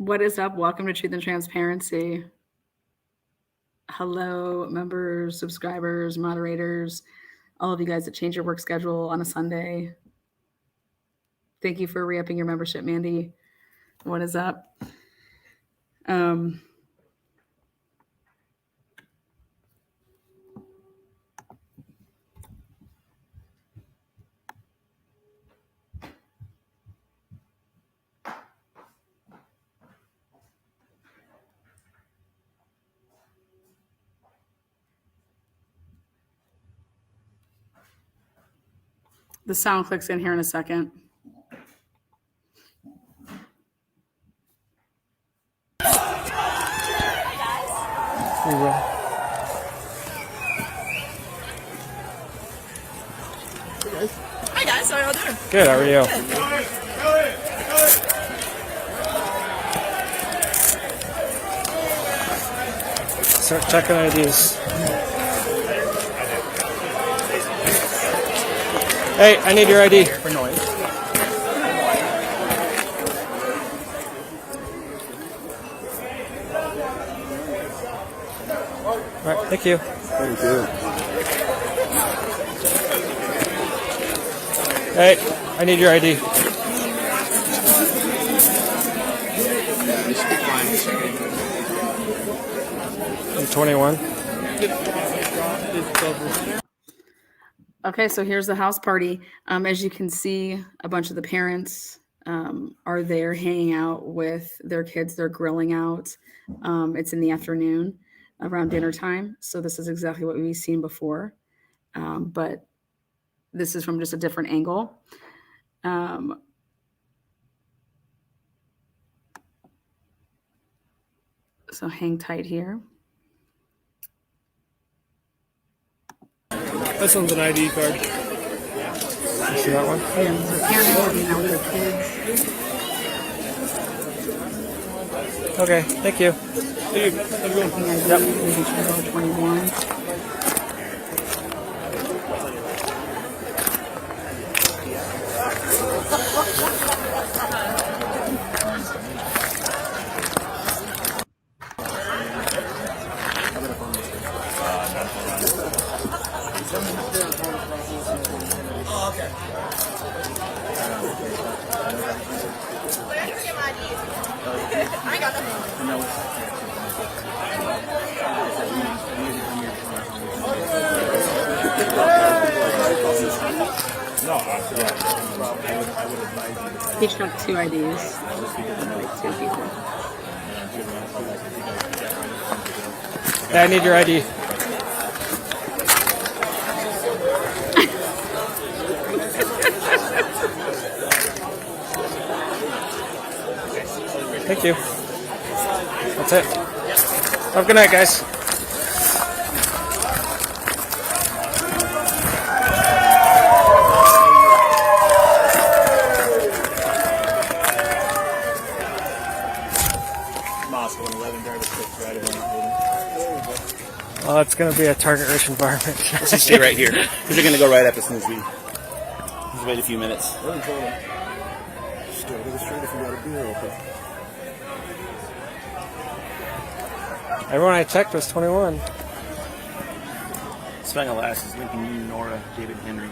What is up? Welcome to Truth and Transparency. Hello, members, subscribers, moderators, all of you guys that change your work schedule on a Sunday. Thank you for re-upping your membership, Mandy. What is up? The sound clicks in here in a second. We will. Hi guys, how are y'all doing? Good, how are you? Start checking IDs. Hey, I need your ID. For noise. All right, thank you. Thank you. Hey, I need your ID. 21. Okay, so here's the house party. As you can see, a bunch of the parents are there hanging out with their kids. They're grilling out. It's in the afternoon around dinner time. So this is exactly what we've seen before. But this is from just a different angle. So hang tight here. This one's an ID card. You see that one? And the parents are hanging out with their kids. Okay, thank you. Yep. Making sure they're 21. Each got 2 IDs. Like 2 people. Yeah, I need your ID. Thank you. That's it. Have a good night, guys. Well, it's going to be a target-rich environment. Let's just stay right here. Because they're going to go right up as soon as we just wait a few minutes. Everyone I checked was 21. Spelling last is Lincoln Union, Nora, David Henry,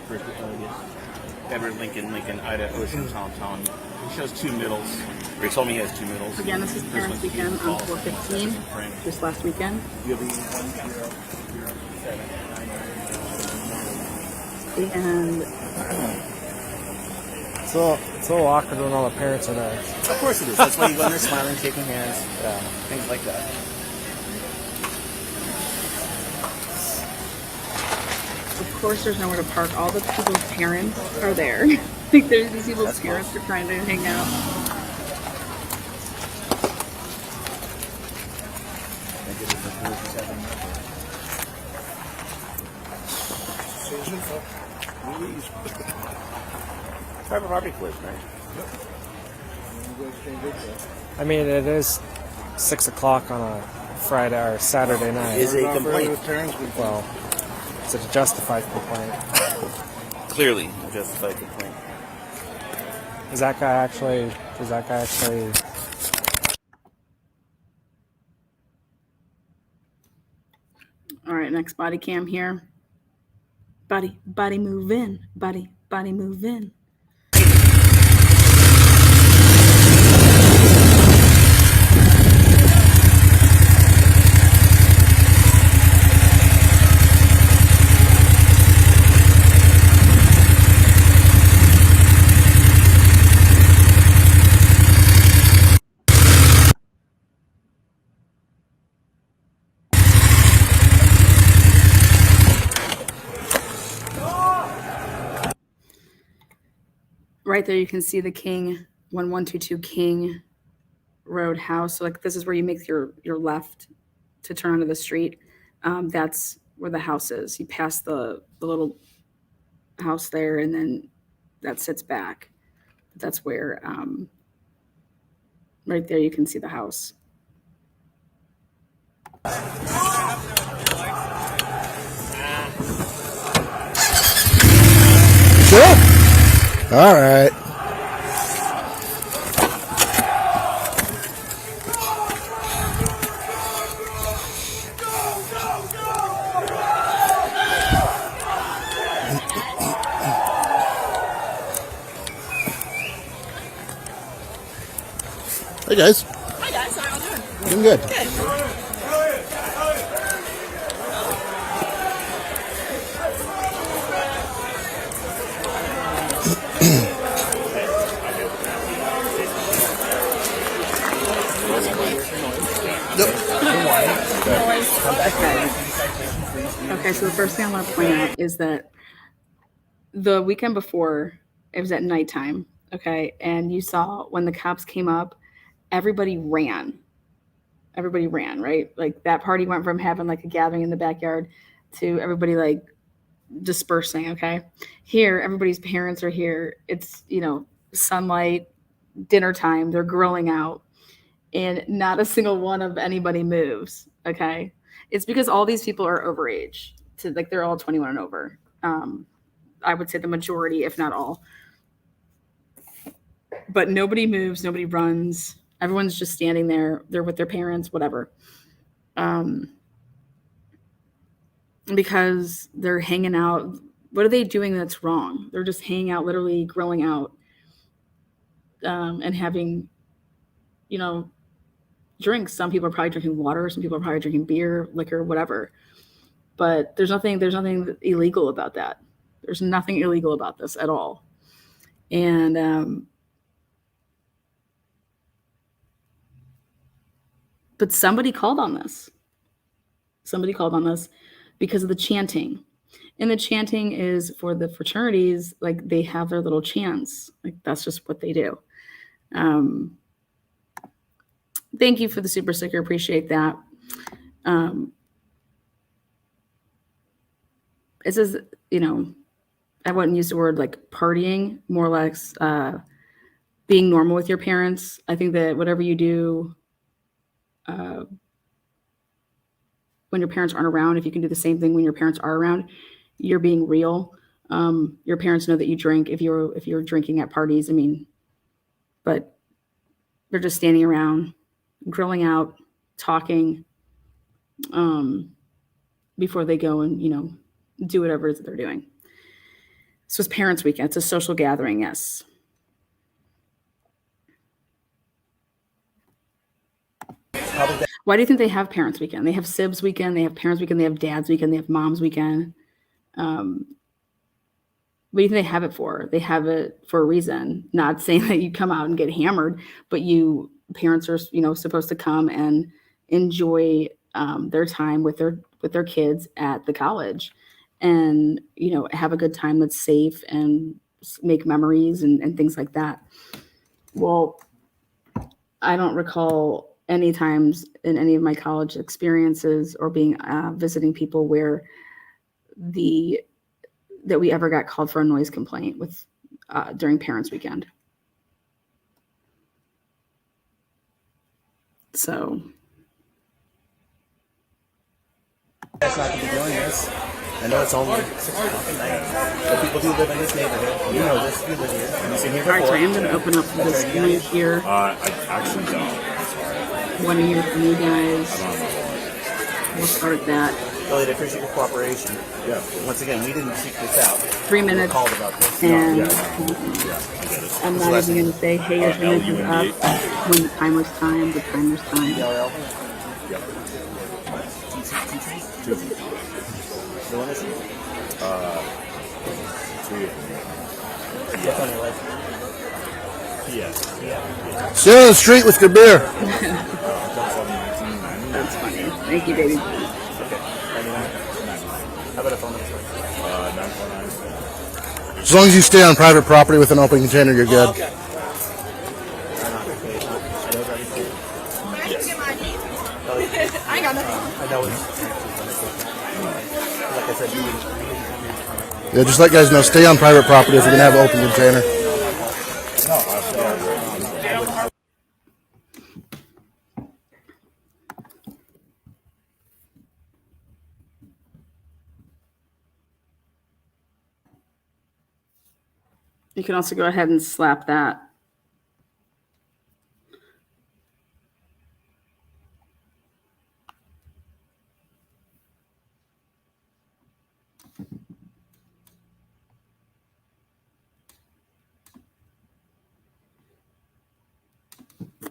Everett, Lincoln, Idaho, Ocean, Tom. He shows 2 middles. Or he told me he has 2 middles. Again, this is Parents Weekend on 4/15, just last weekend. And It's a little awkward when all the parents are there. Of course it is. That's why you go in there smiling, shaking hands, things like that. of course, there's nowhere to park. All the people's parents are there. Like, there's these people's parents are trying to hang out. Private barbecue, right? I mean, it is 6 o'clock on a Friday or Saturday night. Is a complaint. Well, it's a justified complaint. Clearly a justified complaint. Does that guy actually All right, next body cam here. Body move in. Body move in. Right there, you can see the King 1122 King Road house. So like this is where you make your left to turn onto the street. That's where the house is. You pass the little house there, and then that sits back. That's where right there you can see the house. Sure. All right. Hey guys. Hi guys, how are you doing? Doing good. Okay, so the first thing I want to point out is that the weekend before, it was at nighttime, okay, and you saw when the cops came up, everybody ran. Everybody ran, right? Like that party went from having like a gathering in the backyard to everybody like dispersing, okay? Here, everybody's parents are here. It's, sunlight, dinner time, they're grilling out, and not a single one of anybody moves, okay? It's because all these people are overage. They're all 21 and over. I would say the majority, if not all. But nobody moves, nobody runs. Everyone's just standing there. They're with their parents, whatever. Because they're hanging out. What are they doing that's wrong? They're just hanging out, literally grilling out, and having, drinks. Some people are probably drinking water. Some people are probably drinking beer, liquor, whatever. But there's nothing illegal about that. There's nothing illegal about this at all. And but somebody called on this. Somebody called on this because of the chanting. And the chanting is for the fraternities, like they have their little chants. Like that's just what they do. Thank you for the super sticker. Appreciate that. It says, I wouldn't use the word like partying, more or less being normal with your parents. I think that whatever you do when your parents aren't around, if you can do the same thing when your parents are around, you're being real. Your parents know that you drink if you're drinking at parties. But they're just standing around, grilling out, talking before they go and, do whatever it is that they're doing. So it's Parents Weekend. It's a social gathering, yes. Why do you think they have Parents Weekend? They have Sibs Weekend, they have Parents Weekend, they have Dad's Weekend, they have Mom's Weekend. What do you think they have it for? They have it for a reason. Not saying that you come out and get hammered, but parents are, supposed to come and enjoy their time with their kids at the college, and have a good time that's safe and make memories and things like that. Well, I don't recall any times in any of my college experiences or being visiting people where that we ever got called for a noise complaint during Parents Weekend. So. It's not to be doing this. I know it's only 6 o'clock at night, but people do live in this neighborhood. You know this. You live here. And you've been here All right, so before. I'm going to open up this link here. I actually don't. Want to hear from you guys. We'll start that. Elliot, I appreciate your cooperation. Yeah. Once again, we didn't seek this out. 3 minutes. Called about this. And I'm not Listen. even going to say, hey, your minute is up when the timer's time. The timer's time. DRL. Yep. No one issue? What's on your license? Yeah. Stay on the street with your beer. That's funny. Thank you, baby. Okay. 99. How about a phone number? 949. As long as you stay on private property with an open container, you're good. Okay. I ain't got nothing. I know it's. Like I said, you Yeah, just let guys know, stay on private property if you're going to have an open container. You can also go ahead and slap that.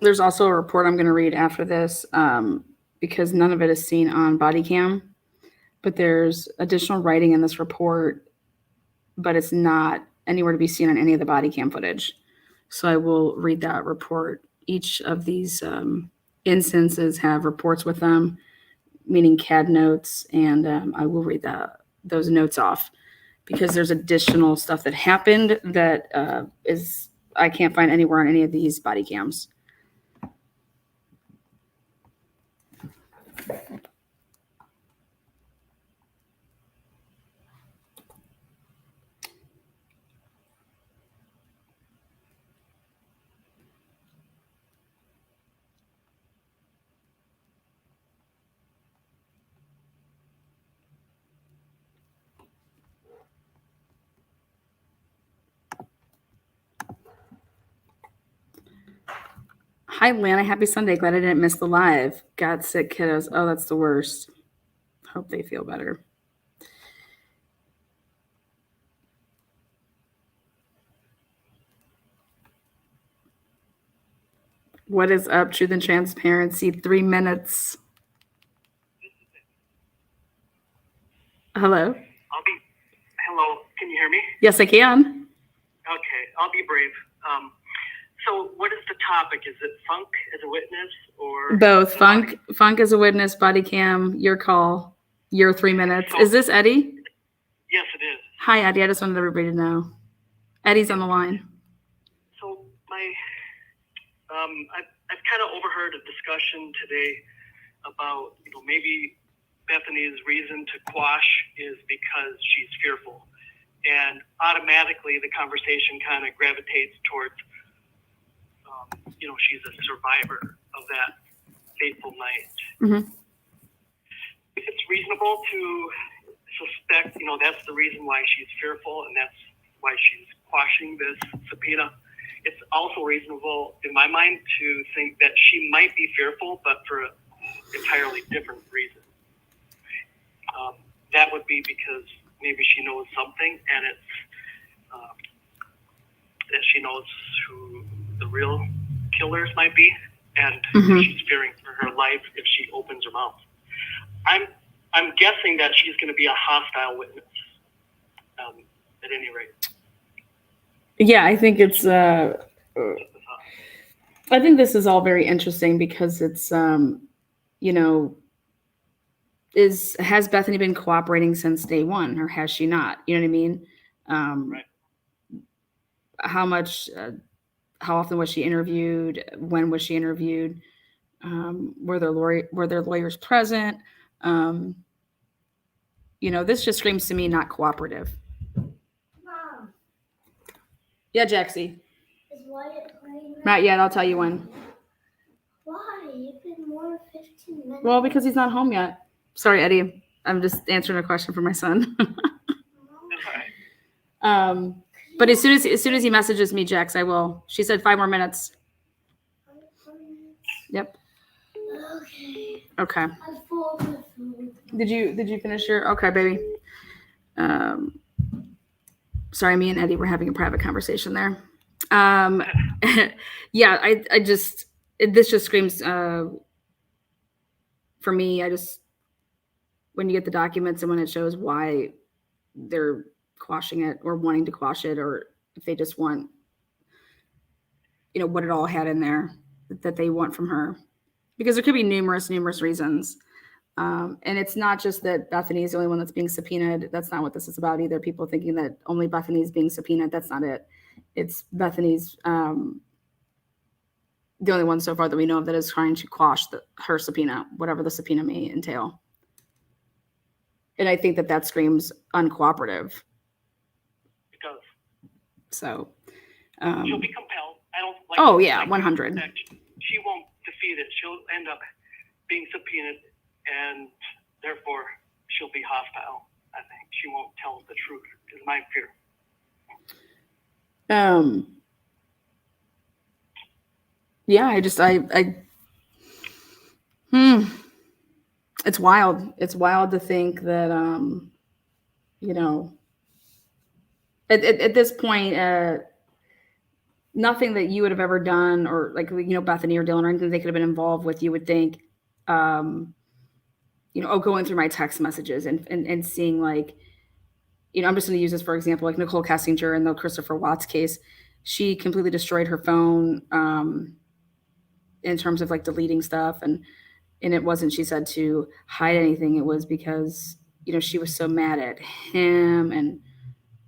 There's also a report I'm going to read after this because none of it is seen on body cam, but there's additional writing in this report, but it's not anywhere to be seen on any of the body cam footage. So I will read that report. Each of these instances have reports with them, meaning CAD notes, and I will read those notes off because there's additional stuff that happened that I can't find anywhere on any of these body cams. Hi, Lana. Happy Sunday. Glad I didn't miss the live. Got sick kiddos. Oh, that's the worst. Hope they feel better. What is up? Truth and transparency. 3 minutes. Hello? Hello, can you hear me? Yes, I can. Okay, I'll be brave. So what is the topic? Is it Funk as a witness or? Both. Funk as a witness, body cam, your call, your 3 minutes. Is this Eddie? Yes, it is. Hi, Eddie. I just wanted everybody to know. Eddie's on the line. So I've kind of overheard a discussion today about, maybe Bethany's reason to quash is because she's fearful. And automatically the conversation kind of gravitates towards, she's a survivor of that fateful night. Mm-hmm. If it's reasonable to suspect, that's the reason why she's fearful and that's why she's quashing this subpoena, it's also reasonable in my mind to think that she might be fearful, but for an entirely different reason. That would be because maybe she knows something and it's that she knows who the real killers might be, and she's fearing for her life if she opens her mouth. I'm guessing that she's going to be a hostile witness, at any rate. Yeah, I think it's. I think this is all very interesting because it's, has Bethany been cooperating since day one, or has she not? You know what I mean? Right. How often was she interviewed? When was she interviewed? Were there lawyers present? This just screams to me not cooperative. Mom, Yeah, Jaxie. is Wyatt playing now? Not yet. I'll tell you when. Why? You've been more than 15 minutes. Well, because he's not home yet. Sorry, Eddie. I'm just answering a question for my son. But as soon as he messages me, Jax, I will. She said 5 more minutes. Yep. Okay. Okay. I'm full of food. Did you finish your? Okay, baby. Sorry, me and Eddie were having a private conversation there. Yeah, I just this just screams for me. I just when you get the documents and when it shows why they're quashing it or wanting to quash it, or if they just want, what it all had in there that they want from her, because there could be numerous reasons. And it's not just that Bethany is the only one that's being subpoenaed. That's not what this is about either. People thinking that only Bethany is being subpoenaed. That's not it. It's Bethany's the only one so far that we know of that is trying to quash her subpoena, whatever the subpoena may entail. And I think that screams uncooperative. It does. So. She'll be compelled. I don't like. Oh yeah, 100. She won't defeat it. She'll end up being subpoenaed, and therefore she'll be hostile. I think she won't tell the truth. Is my fear. Yeah, it's wild. It's wild to think that, at this point, nothing that you would have ever done, or like, Bethany or Dylan or anything they could have been involved with, you would think, going through my text messages and seeing, like, I'm just going to use this for example, like Nicole Kessinger in the Christopher Watts case. She completely destroyed her phone in terms of like deleting stuff. And it wasn't, she said, to hide anything. It was because, she was so mad at him and,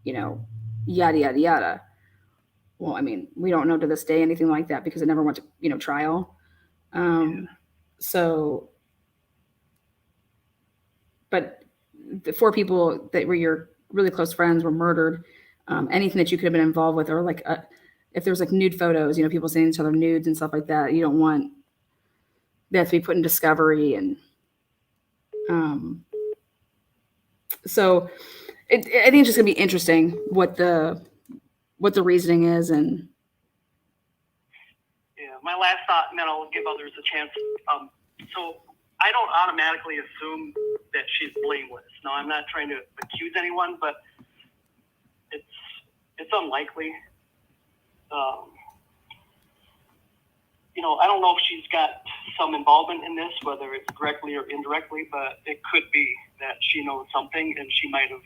yada, yada, yada. Well, I mean, we don't know to this day anything like that because it never went to, trial. So, but the 4 people that were your really close friends were murdered. Anything that you could have been involved with, or like if there was like nude photos, people sending each other nudes and stuff like that, you don't want that to be put in discovery. And so I think it's just gonna be interesting what the reasoning is. And yeah, my last thought, and then I'll give others a chance. So I don't automatically assume that she's blameless. Now, I'm not trying to accuse anyone, but it's unlikely. I don't know if she's got some involvement in this, whether it's directly or indirectly, but it could be that she knows something, and she might have,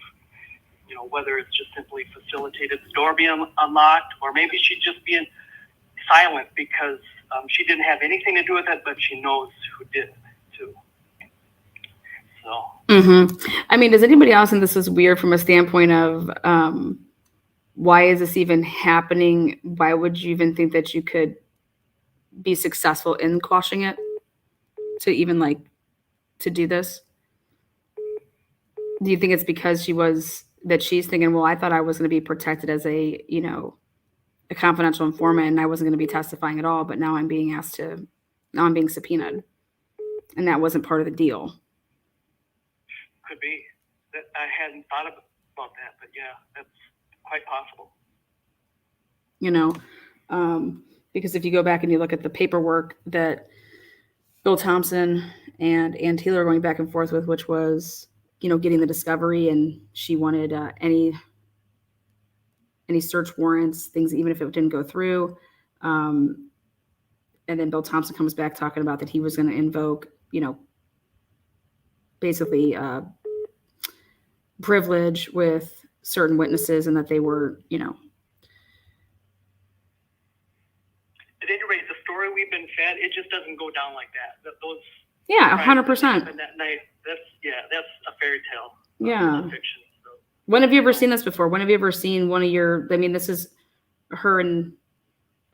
whether it's just simply facilitated the door being unlocked, or maybe she's just being silent because she didn't have anything to do with it, but she knows who did it too. So. I mean, does anybody else think this is weird from a standpoint of why is this even happening? Why would you even think that you could be successful in quashing it to even like to do this? Do you think it's because she's thinking, well, I thought I was going to be protected as a confidential informant and I wasn't going to be testifying at all, but now I'm being subpoenaed, and that wasn't part of the deal? Could be. That I hadn't thought about that, but yeah, that's quite possible. Because if you go back and you look at the paperwork that Bill Thompson and Ann Taylor are going back and forth with, which was, getting the discovery, and she wanted any search warrants, things, even if it didn't go through. And then Bill Thompson comes back talking about that he was going to invoke, basically privilege with certain witnesses, and that they were, At any rate, the story we've been fed, it just doesn't go down like that. Those 100%. And that night, that's a fairy tale. Yeah. Fiction. So. When have you ever seen this before? When have you ever seen one of your? I mean, this is her, and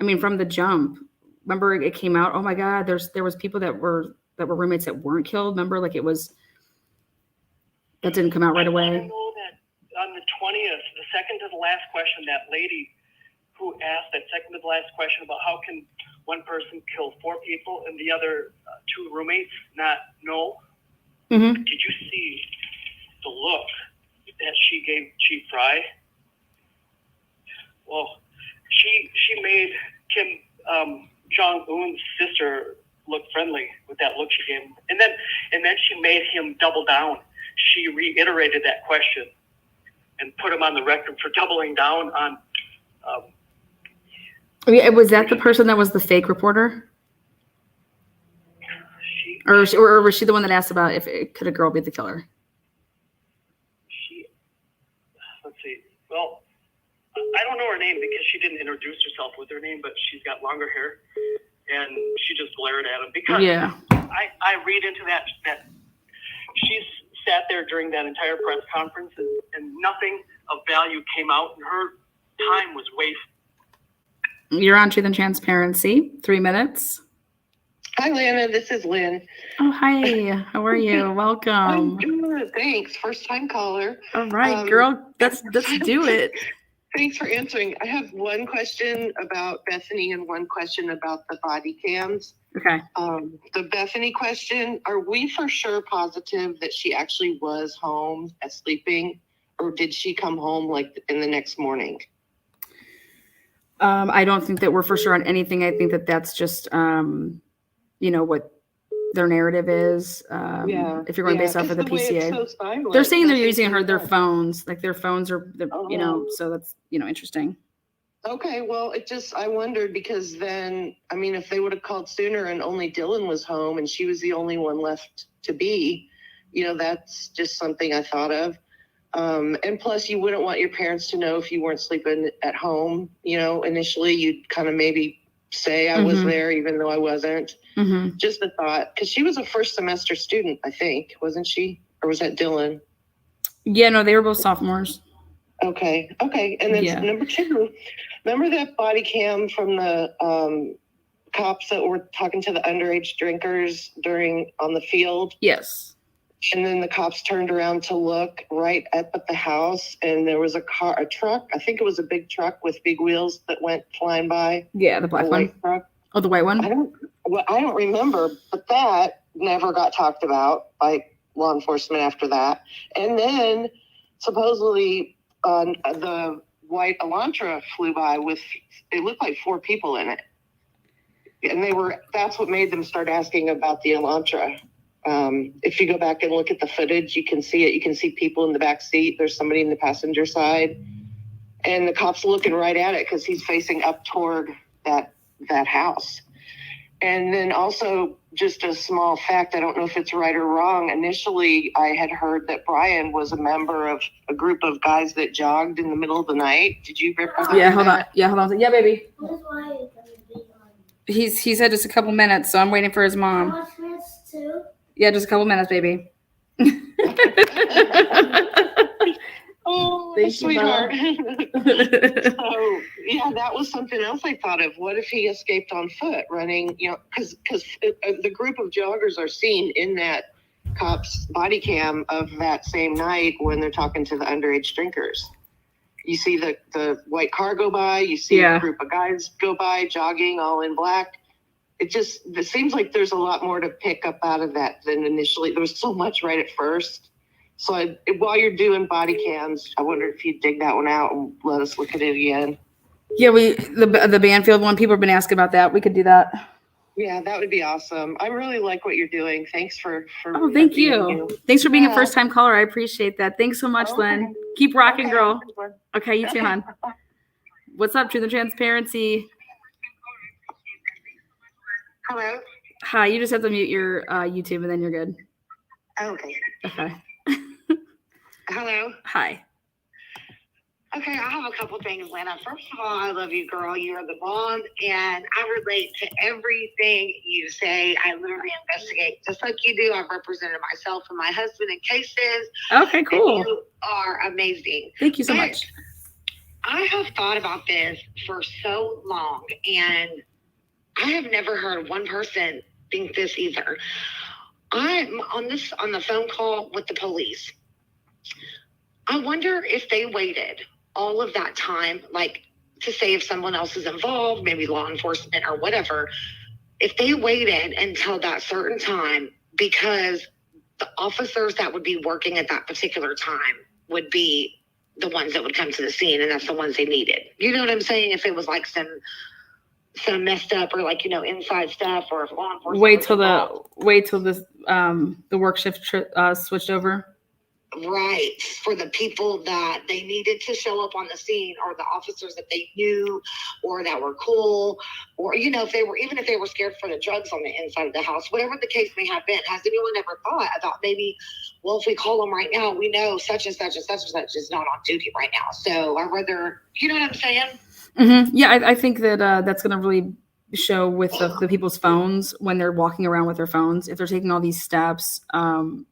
I mean, from the jump. Remember, it came out. Oh my God, there was people that were roommates that weren't killed. Remember, like it was. That didn't come out right away. I know that on the 20th, the second to the last question, that lady who asked that second to the last question about how can one person kill 4 people and the other 2 roommates not know. Mm-hmm. Did you see the look that she gave Chief Fry? Well, she made Kim Jong-un's sister look friendly with that look she gave him. And then she made him double down. She reiterated that question and put him on the record for doubling down on. Was that the person that was the fake reporter? Or was she the one that asked about could a girl be the killer? Let's see. Well, I don't know her name because she didn't introduce herself with her name, but she's got longer hair, and she just glared at him because I read into that she's sat there during that entire press conference and nothing of value came out, and her time was wasted. You're on Truth and Transparency. 3 minutes. Hi, Lana. This is Lynn. Oh, hi. How are you? Welcome. I'm good. Thanks. First time caller. All right, girl. Let's do it. Thanks for answering. I have one question about Bethany and one question about the body cams. Okay. The Bethany question, are we for sure positive that she actually was home sleeping, or did she come home like in the next morning? I don't think that we're for sure on anything. I think that that's just, what their narrative is. If you're going based off of the PCA, they're saying they're using their phones, like their phones are, so that's, interesting. Okay. Well, I wondered because then, if they would have called sooner and only Dylan was home and she was the only one left to be, that's just something I thought of. And plus you wouldn't want your parents to know if you weren't sleeping at home, initially you'd kind of maybe say I was there, even though I wasn't. Just a thought, because she was a first semester student, I think, wasn't she? Or was that Dylan? Yeah, no, they were both sophomores. Okay. And then number 2, remember that body cam from the cops that were talking to the underage drinkers on the field? Yes. And then the cops turned around to look right up at the house, and there was a truck. I think it was a big truck with big wheels that went flying by. Yeah, the black one. Truck. Oh, the white one? I don't remember, but that never got talked about by law enforcement after that. And then supposedly the white Elantra flew by it looked like 4 people in it. And that's what made them start asking about the Elantra. If you go back and look at the footage, you can see it. You can see people in the back seat. There's somebody in the passenger side, and the cop's looking right at it because he's facing up toward that house. And then also, just a small fact, I don't know if it's right or wrong. Initially, I had heard that Bryan was a member of a group of guys that jogged in the middle of the night. Did you remember that? Yeah, hold on. Yeah, baby. He said just a couple minutes, so I'm waiting for his mom. How much minutes too? Yeah, just a couple minutes, baby. Oh, Thank sweetheart. So, yeah, that was something else I thought of. What if he escaped on foot running, because the group of joggers are seen in that cop's body cam of that same night when they're talking to the underage drinkers. You see the white car go by, you see a group of guys go by jogging all in black. It seems like there's a lot more to pick up out of that than initially. There was so much right at first. So while you're doing body cams, I wonder if you'd dig that one out and let us look at it again. Yeah, the Banfield one, people have been asking about that. We could do that. Yeah, that would be awesome. I really like what you're doing. Thanks for Oh, thank you. Thanks for being a first-time caller. I appreciate that. Thanks so much, Lynn. Keep rocking, girl. Okay, you too, hon. What's up, Truth and Transparency? Hello? Hi, you just have to mute your YouTube and then you're good. Okay. Okay. Hello? Hi. Okay, I have a couple things, Lana. First of all, I love you, girl. You're the bomb, and I relate to everything you say. I literally investigate just like you do. I've represented myself and my husband in cases. Okay, cool. And you are amazing. Thank you so much. I have thought about this for so long, and I have never heard one person think this either. I'm on the phone call with the police. I wonder if they waited all of that time, like to say if someone else is involved, maybe law enforcement or whatever, if they waited until that certain time, because the officers that would be working at that particular time would be the ones that would come to the scene, and that's the ones they needed. You know what I'm saying? If it was like some messed up or like, inside stuff or if law enforcement. Wait till the work shift switched over. Right. For the people that they needed to show up on the scene or the officers that they knew or that were cool or, if they were scared for the drugs on the inside of the house, whatever the case may have been, has anyone ever thought about maybe, well, if we call them right now, we know such and such and such and such is not on duty right now. So I'd rather, you know what I'm saying? Mm-hmm. Yeah, I think that that's going to really show with the people's phones when they're walking around with their phones. If they're taking all these steps and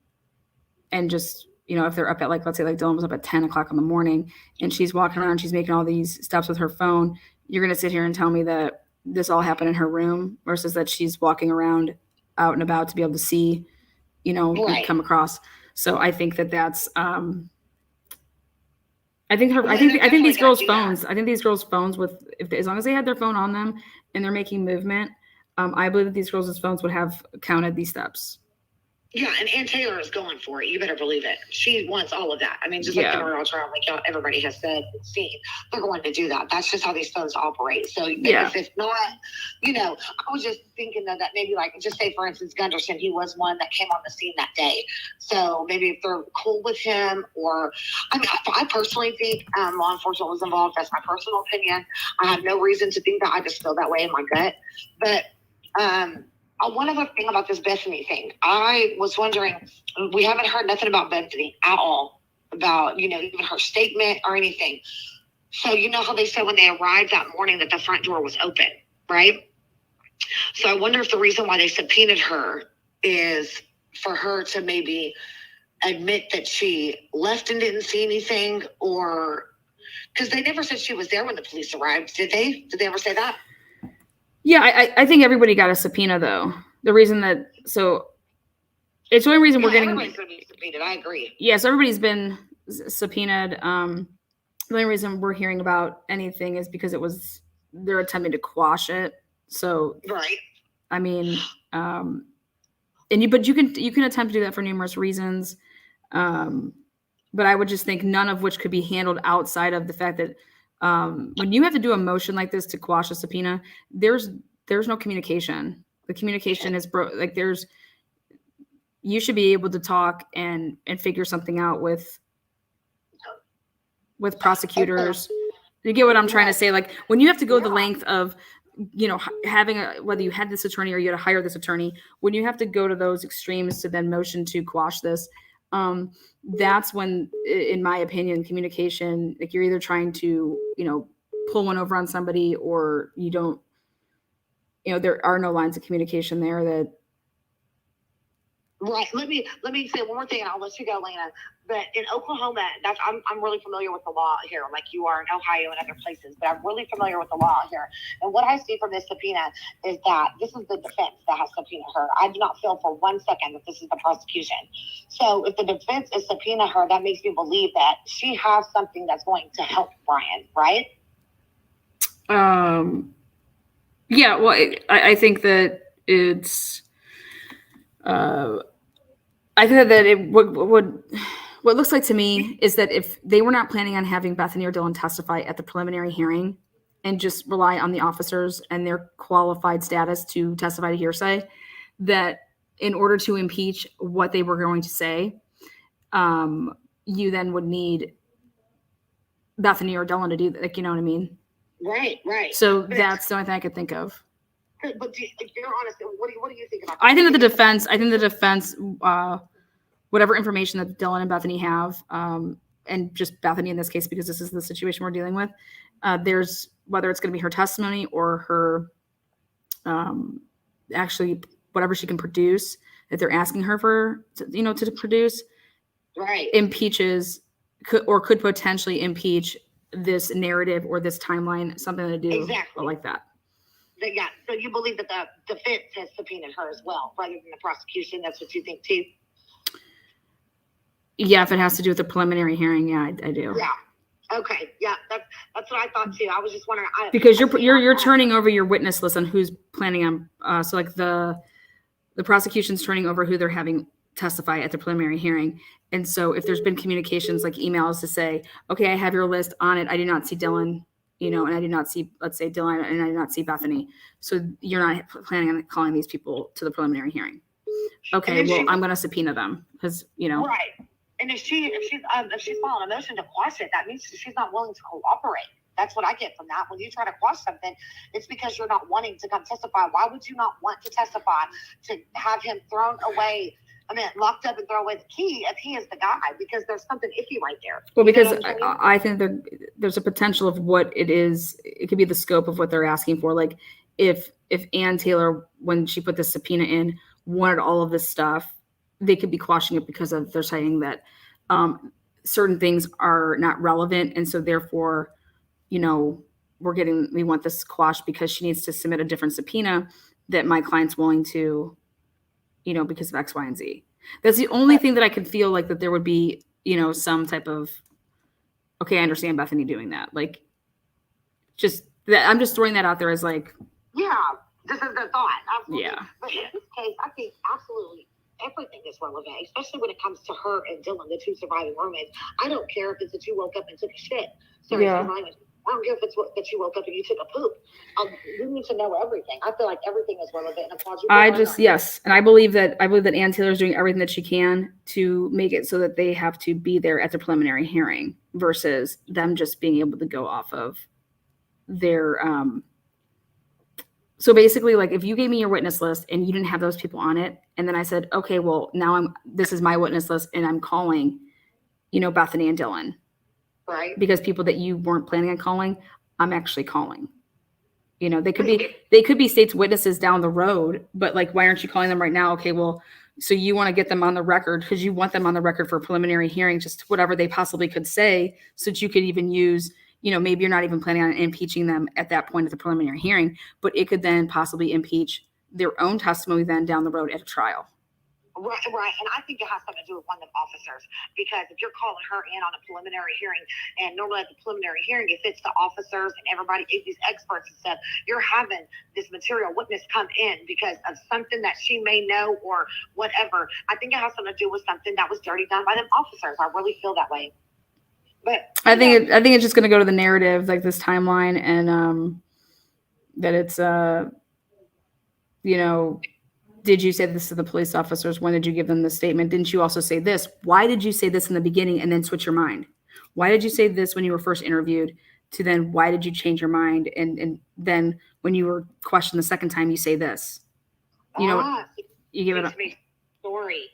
just, if they're up at let's say Dylan was up at 10 o'clock in the morning and she's walking around, she's making all these steps with her phone. You're going to sit here and tell me that this all happened in her room versus that she's walking around out and about to be able to see, Right. come across. So I think that's, I think these girls' phones. I think these girls' phones as long as they had their phone on them and they're making movement, I believe that these girls' phones would have counted these steps. Yeah, and Ann Taylor is going for it. You better believe it. She wants all of that. I mean, just like the Memorial Trial, everybody has said and seen, they're going to do that. That's just how these phones operate. So if not, I was just thinking that maybe just say for instance, Gunderson, he was one that came on the scene that day. So maybe if they're cool with him I personally think law enforcement was involved. That's my personal opinion. I have no reason to think that. I just feel that way in my gut. But one other thing about this Bethany thing, I was wondering, we haven't heard nothing about Bethany at all, about, even her statement or anything. So how they said when they arrived that morning that the front door was open, right? So I wonder if the reason why they subpoenaed her is for her to maybe admit that she left and didn't see anything, or because they never said she was there when the police arrived. Did they? Did they ever say that? Yeah, I think everybody got a subpoena though. The reason it's the only reason we're getting. Everybody's going to be subpoenaed. I agree. Yeah, so everybody's been subpoenaed. The only reason we're hearing about anything is because they're attempting to quash it. So right. I mean, but you can attempt to do that for numerous reasons. But I would just think none of which could be handled outside of the fact that when you have to do a motion like this to quash a subpoena, there's no communication. The communication is you should be able to talk and figure something out with prosecutors. You get what I'm trying to say? Like when you have to go the length of, having whether you had this attorney or you had to hire this attorney, when you have to go to those extremes to then motion to quash this, that's when, in my opinion, communication, you're either trying to, pull one over on somebody or you don't, there are no lines of communication there that. Right. Let me say one more thing and I'll let you go, Lena. But in Oklahoma, I'm really familiar with the law here, like you are in Ohio and other places, but I'm really familiar with the law here. And what I see from this subpoena is that this is the defense that has subpoenaed her. I do not feel for 1 second that this is the prosecution. So if the defense is subpoena her, that makes me believe that she has something that's going to help Bryan, right? Yeah, well, I think that it's, I think that it what looks like to me is that if they were not planning on having Bethany or Dylan testify at the preliminary hearing and just rely on the officers and their qualified status to testify to hearsay, that in order to impeach what they were going to say, you then would need Bethany or Dylan to do that. You know what I mean? Right. So that's the only thing I could think of. But if you're honest, what do you think about that? I think that the defense, whatever information that Dylan and Bethany have, and just Bethany in this case, because this is the situation we're dealing with, there's whether it's going to be her testimony or her, actually whatever she can produce that they're asking her to produce, right, impeaches could potentially impeach this narrative or this timeline, something to do like that. Yeah, so you believe that the defense has subpoenaed her as well, rather than the prosecution. That's what you think too? Yeah, if it has to do with the preliminary hearing, yeah, I do. Yeah. Okay. Yeah, that's what I thought too. I was just wondering because you're turning over your witness list on who's planning on. So like the prosecution's turning over who they're having testify at the preliminary hearing, and so if there's been communications like emails to say, okay, I have your list on it. I do not see Dylan and I did not see, let's say, Dylan, and I did not see Bethany. So you're not planning on calling these people to the preliminary hearing. Okay, well, I'm going to subpoena them because, Right. And if she's filing a motion to quash it, that means she's not willing to cooperate. That's what I get from that. When you try to quash something, it's because you're not wanting to come testify. Why would you not want to testify, to have him thrown away? Locked up and throw away the key if he is the guy, because there's something iffy right there. Well, because I think there's a potential of what it is. It could be the scope of what they're asking for. Like if Ann Taylor, when she put the subpoena in, wanted all of this stuff, they could be quashing it because they're saying that certain things are not relevant. And so therefore, we want this quashed because she needs to submit a different subpoena that my client's willing to, because of X, Y, and Z. That's the only thing that I could feel like that there would be, some type of, okay, I understand Bethany doing that. Like, just that, I'm just throwing that out there as like. Yeah, this is the thought. Absolutely. Yeah. But in this case, I think absolutely everything is relevant, especially when it comes to her and Dylan, the two surviving roommates. I don't care if it's that you woke up and took a shit. Sorry, yeah. I don't care if it's that you woke up and you took a poop. You need to know everything. I feel like everything is relevant. And yes. And I believe that Ann Taylor is doing everything that she can to make it so that they have to be there at the preliminary hearing versus them just being able to go off of their, so basically, like if you gave me your witness list and you didn't have those people on it, and then I said, okay, well now this is my witness list and I'm calling, Bethany and Dylan. Right. Because people that you weren't planning on calling, I'm actually calling. They could be state's witnesses down the road, but like, why aren't you calling them right now? Okay, well, so you want to get them on the record because you want them on the record for a preliminary hearing, just whatever they possibly could say, so that you could even use, maybe you're not even planning on impeaching them at that point at the preliminary hearing, but it could then possibly impeach their own testimony then down the road at a trial. Right. And I think it has something to do with one of the officers, because if you're calling her in on a preliminary hearing, and normally at the preliminary hearing, if it's the officers and everybody, these experts and stuff, you're having this material witness come in because of something that she may know or whatever. I think it has something to do with something that was dirty done by them officers. I really feel that way. But I think it's just going to go to the narrative, like this timeline, and that it's did you say this to the police officers? When did you give them the statement? Didn't you also say this? Why did you say this in the beginning and then switch your mind? Why did you say this when you were first interviewed to then why did you change your mind? And then when you were questioned the second time, you say this. You give it a story.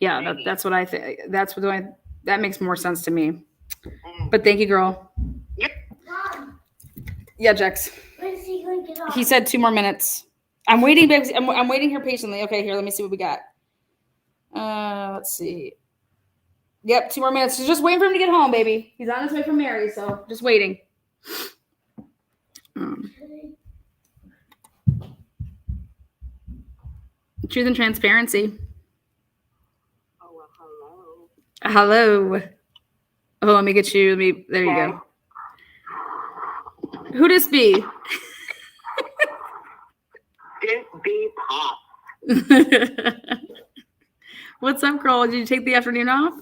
Yeah, that's what I think. That makes more sense to me. But thank you, girl. Yep. Yeah, Jex. When is he going to get off? He said 2 more minutes. I'm waiting. I'm waiting here patiently. Okay, here. Let me see what we got. Let's see. Yep, 2 more minutes. Just waiting for him to get home, baby. He's on his way from Mary, so just waiting. Truth and transparency. Oh, hello. Hello. Oh, let me get you. There you go. Who this be? This be Pop. What's up, girl? Did you take the afternoon off?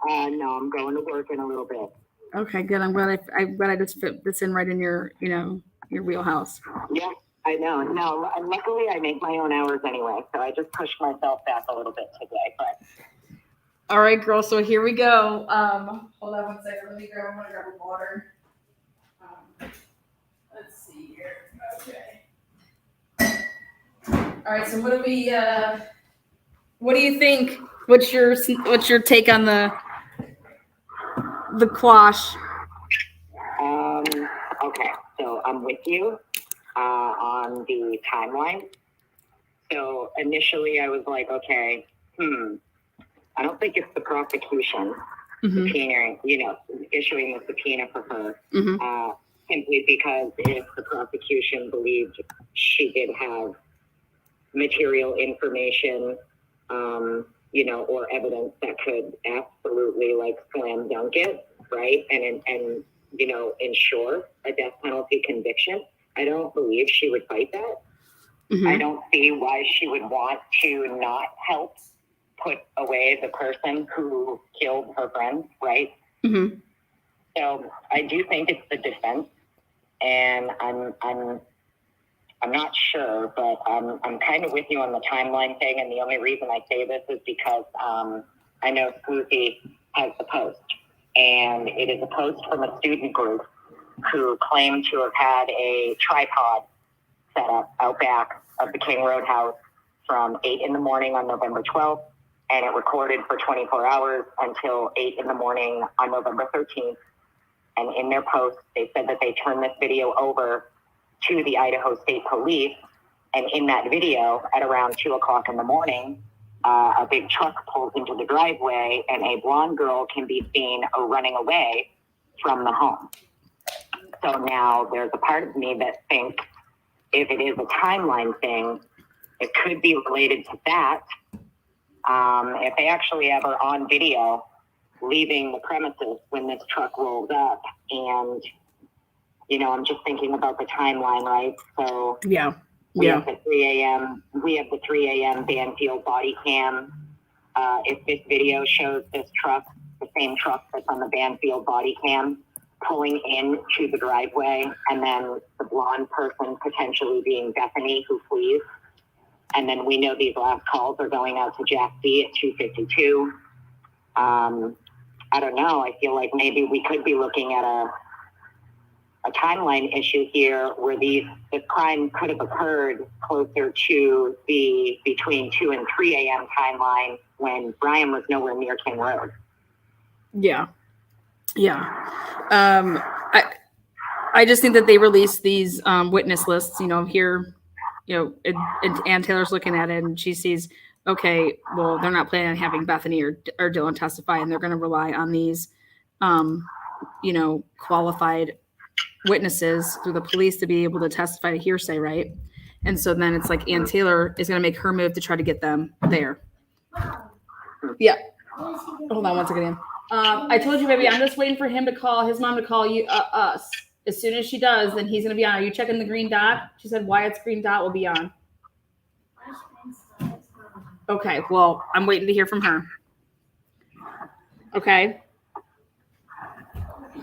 No, I'm going to work in a little bit. Okay, good. I'm glad I just fit this in right in your your wheelhouse. Yeah, I know. No, luckily I make my own hours anyway, so I just pushed myself back a little bit today. But all right, girl. So here we go. Hold on one second. I'm gonna grab a water. Let's see here. Okay. All right. So what do you think? What's your take on the quash? Okay. So I'm with you on the timeline. So initially I was like, okay, I don't think it's the prosecution subpoenaing, issuing the subpoena for her, simply because if the prosecution believed she did have material information, or evidence that could absolutely slam dunk it, right? And ensure a death penalty conviction. I don't believe she would fight that. I don't see why she would want to not help put away the person who killed her friend, right? So I do think it's the defense, and I'm not sure, but I'm kind of with you on the timeline thing. And the only reason I say this is because I know Funke has the post, and it is a post from a student group who claimed to have had a tripod set up out back of the King Road house from 8 in the morning on November 12th, and it recorded for 24 hours until 8 in the morning on November 13th. And in their post, they said that they turned this video over to the Idaho State Police. And in that video, at around 2 o'clock in the morning, a big truck pulls into the driveway, and a blonde girl can be seen running away from the home. So now there's a part of me that thinks if it is a timeline thing, it could be related to that. If they actually have her on video leaving the premises when this truck rolls up, and I'm just thinking about the timeline, right? So we have the 3 a.m. Banfield body cam. If this video shows this truck, the same truck that's on the Banfield body cam, pulling into the driveway, and then the blonde person potentially being Bethany, who flees. And then we know these last calls are going out to Jack B at 2:52. I don't know. I feel like maybe we could be looking at a timeline issue here where this crime could have occurred closer to the between 2 and 3 a.m. timeline when Bryan was nowhere near King Road. Yeah. I just think that they released these witness lists, here, and Ann Taylor's looking at it and she sees, okay, well, they're not planning on having Bethany or Dylan testify, and they're going to rely on these, qualified witnesses through the police to be able to testify to hearsay, right? And so then it's like Ann Taylor is going to make her move to try to get them there. Yeah. Hold on one second, Ann. I told you, baby, I'm just waiting for him to call his mom to call you us. As soon as she does, then he's going to be on. Are you checking the green dot? She said Wyatt's green dot will be on. Okay, well, I'm waiting to hear from her. Okay.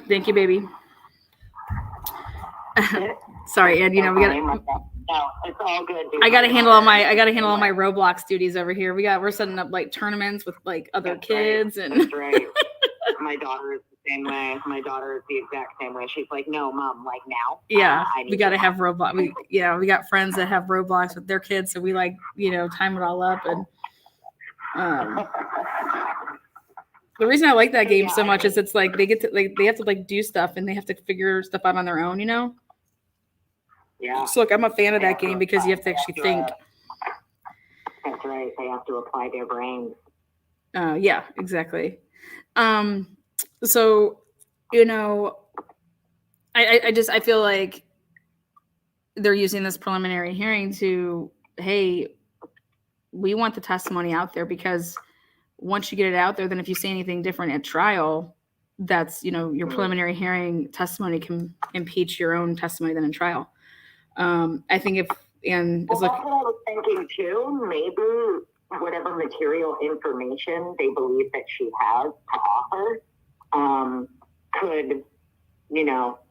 Thank you, baby. Sorry, Ed. We got. No, it's all good. Dude. I gotta handle all my Roblox duties over here. We're setting up like tournaments with like other kids and. That's right. My daughter is the same way. My daughter is the exact same way. She's like, "No, mom, like now." Yeah, we gotta have Roblox. We got friends that have Roblox with their kids, so we time it all up. And the reason I like that game so much is it's like they have to do stuff and they have to figure stuff out on their own, Yeah. So look, I'm a fan of that game because you have to actually think. That's right. They have to apply their brains. Yeah, exactly. So, I feel like they're using this preliminary hearing to, hey, we want the testimony out there, because once you get it out there, then if you say anything different at trial, that's, your preliminary hearing testimony can impeach your own testimony then in trial. I think that's what I was thinking too. Maybe whatever material information they believe that she has to offer could,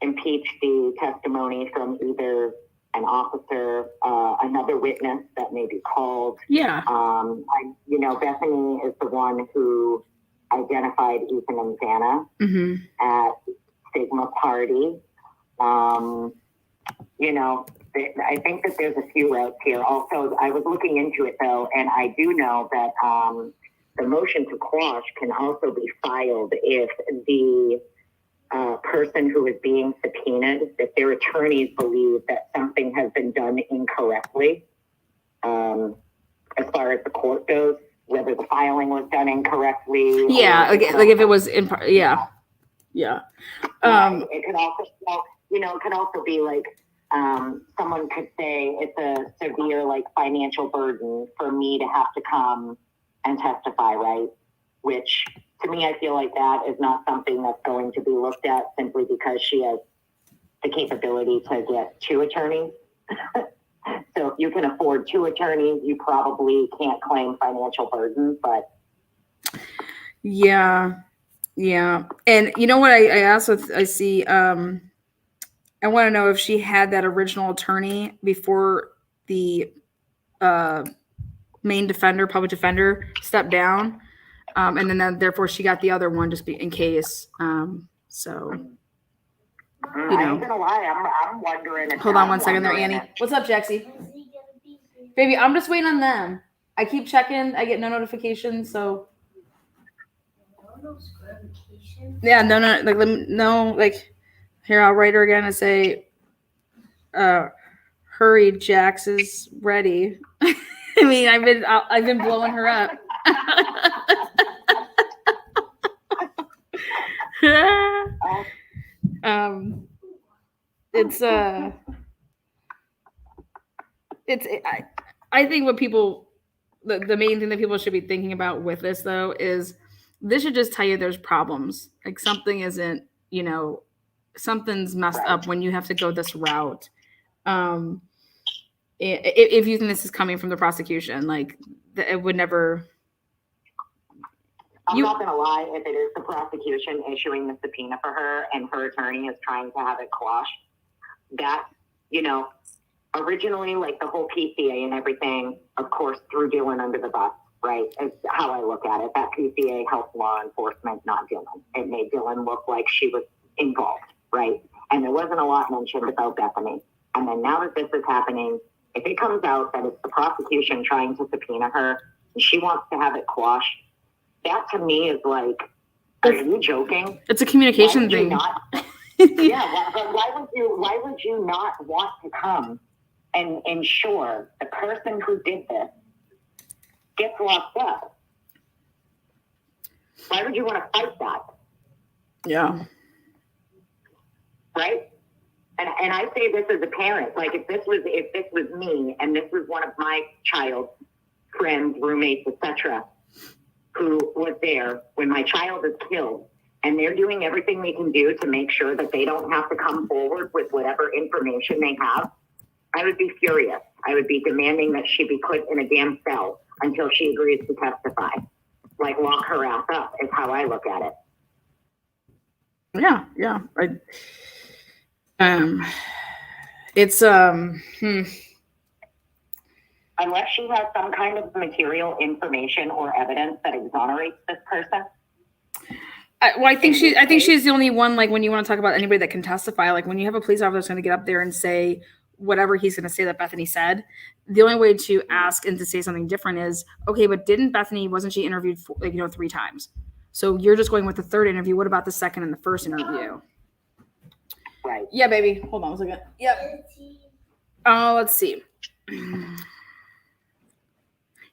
impeach the testimony from either an officer, another witness that may be called. Yeah. Bethany is the one who identified Ethan and Xana at Sigma Party. I think that there's a few routes here. Also, I was looking into it, though, and I do know that the motion to quash can also be filed if the person who is being subpoenaed, if their attorneys believe that something has been done incorrectly, as far as the court goes, whether the filing was done incorrectly. Yeah, like if it was yeah. It could also, it could also be like, someone could say it's a severe financial burden for me to have to come and testify, right? Which to me, I feel like that is not something that's going to be looked at simply because she has the capability to get 2 attorneys. So if you can afford 2 attorneys, you probably can't claim financial burden, but. Yeah. Yeah. And you know what I also I see I want to know if she had that original attorney before the main defender, public defender, stepped down, and then therefore she got the other one just in case. So you I know. ain't gonna lie, I'm wondering. Hold on one second there, Annie. What's up, Jaxie? Baby, I'm just waiting on them. I keep checking. I get no notifications, so. Yeah, no, like, here, I'll write her again and say, hurry, Jax is ready. I mean, I've been blowing her up. I think what people, the main thing that people should be thinking about with this though is this should just tell you there's problems. Like something isn't, something's messed up when you have to go this route. If you think this is coming from the prosecution, like it would never. I'm not gonna lie, if it is the prosecution issuing the subpoena for her and her attorney is trying to have it quashed, that, originally, like the whole PCA and everything, of course, threw Dylan under the bus, right? Is how I look at it. That PCA helped law enforcement, not Dylan. It made Dylan look like she was involved, right? And there wasn't a lot mentioned about Bethany. And then now that this is happening, if it comes out that it's the prosecution trying to subpoena her and she wants to have it quashed, that to me is like, are you joking? It's a communication thing. Yeah, but why would you not want to come and ensure the person who did this gets locked up? Why would you want to fight that? Yeah. Right? And I say this as a parent, like if this was me and this was one of my child's friends, roommates, etc., who was there when my child is killed, and they're doing everything they can do to make sure that they don't have to come forward with whatever information they have, I would be furious. I would be demanding that she be put in a damn cell until she agrees to testify. Like lock her ass up is how I look at it. Yeah. It's Unless she has some kind of material information or evidence that exonerates this person. I think she's the only one. Like when you want to talk about anybody that can testify, like when you have a police officer that's going to get up there and say whatever he's going to say that Bethany said, the only way to ask and to say something different is, okay, but wasn't she interviewed 3 times? So you're just going with the third interview. What about the second and the first interview? Right. Yeah, baby. Hold on a second. Yep. Oh, let's see.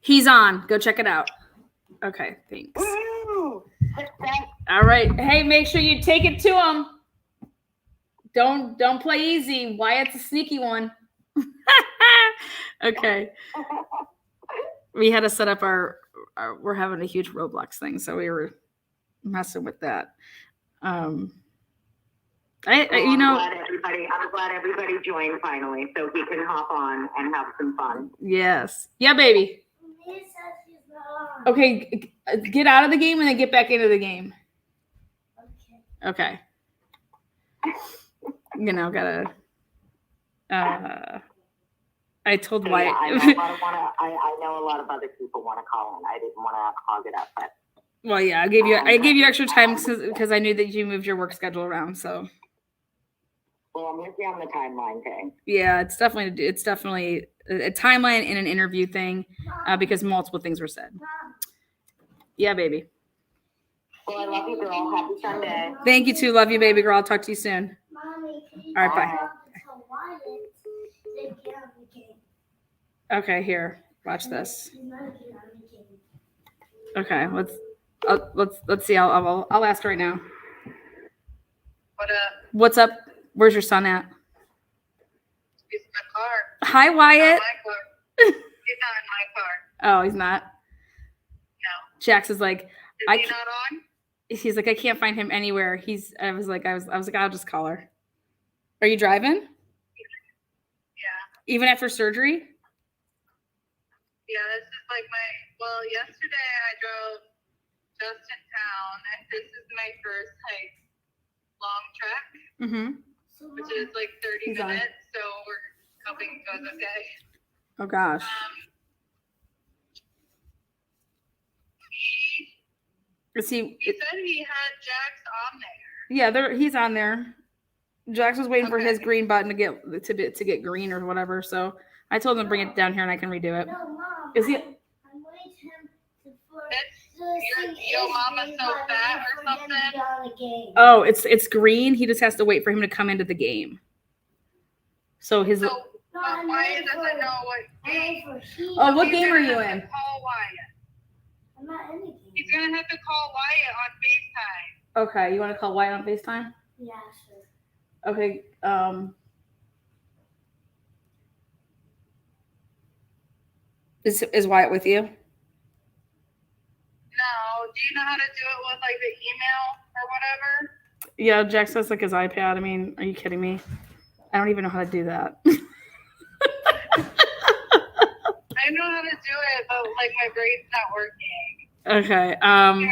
He's on. Go check it out. Okay, thanks. Woo! All right. Hey, make sure you take it to him. Don't play easy. Wyatt's a sneaky one. Okay. We had to set up our we're having a huge Roblox thing, so we were messing with that. I'm glad everybody joined finally, so he can hop on and have some fun. Yes. Yeah, baby. Okay, get out of the game and then get back into the game. Okay. Gotta. I told Wyatt. I know a lot of other people want to call in. I didn't want to hog it up, but. Well, yeah, I gave you extra time because I knew that you moved your work schedule around. So. Well, I'm with you on the timeline thing. Yeah, it's definitely a timeline and an interview thing because multiple things were said. Yeah, baby. Well, I love you, girl. Happy Sunday. Thank you too. Love you, baby girl. I'll talk to you soon. All right, bye. Okay, here. Watch this. Okay, let's see. I'll ask right now. What up? What's up? Where's your son at? He's in my car. Hi, Wyatt. He's not in my car. Oh, he's not? No. Jax is like, Is he not on? He's like, I can't find him anywhere. I was like, I'll just call her. Are you driving? Yeah. Even after surgery? Yeah, this is like yesterday I drove just in town. This is my my first like long trek, Mm-hmm. which is like 30 He's on. minutes. So we're hoping it goes okay. Oh gosh. Is he? He said he had Jax on there. Yeah, he's on there. Jax was waiting for his Okay. green button to get green or whatever. So I told him to bring it down here and I can redo it. No, Mom. Is he? I wanted him to Your mama's so fat or something. Oh, it's green. He just has to wait for him to come into the game. So his. So Wyatt doesn't know what game. Oh, what He's game are gonna you have in? to call Wyatt. I'm not in the game. He's gonna have to call Wyatt on FaceTime. Okay, you want to call Wyatt on FaceTime? Yeah, sure. Okay. Is Wyatt with you? No. Do you know how to do it with like the email or whatever? Yeah, Jax has like his iPad. I mean, are you kidding me? I don't even know how to do that. I know how to do it, but like my brain's not working. Okay. Here, I'm gonna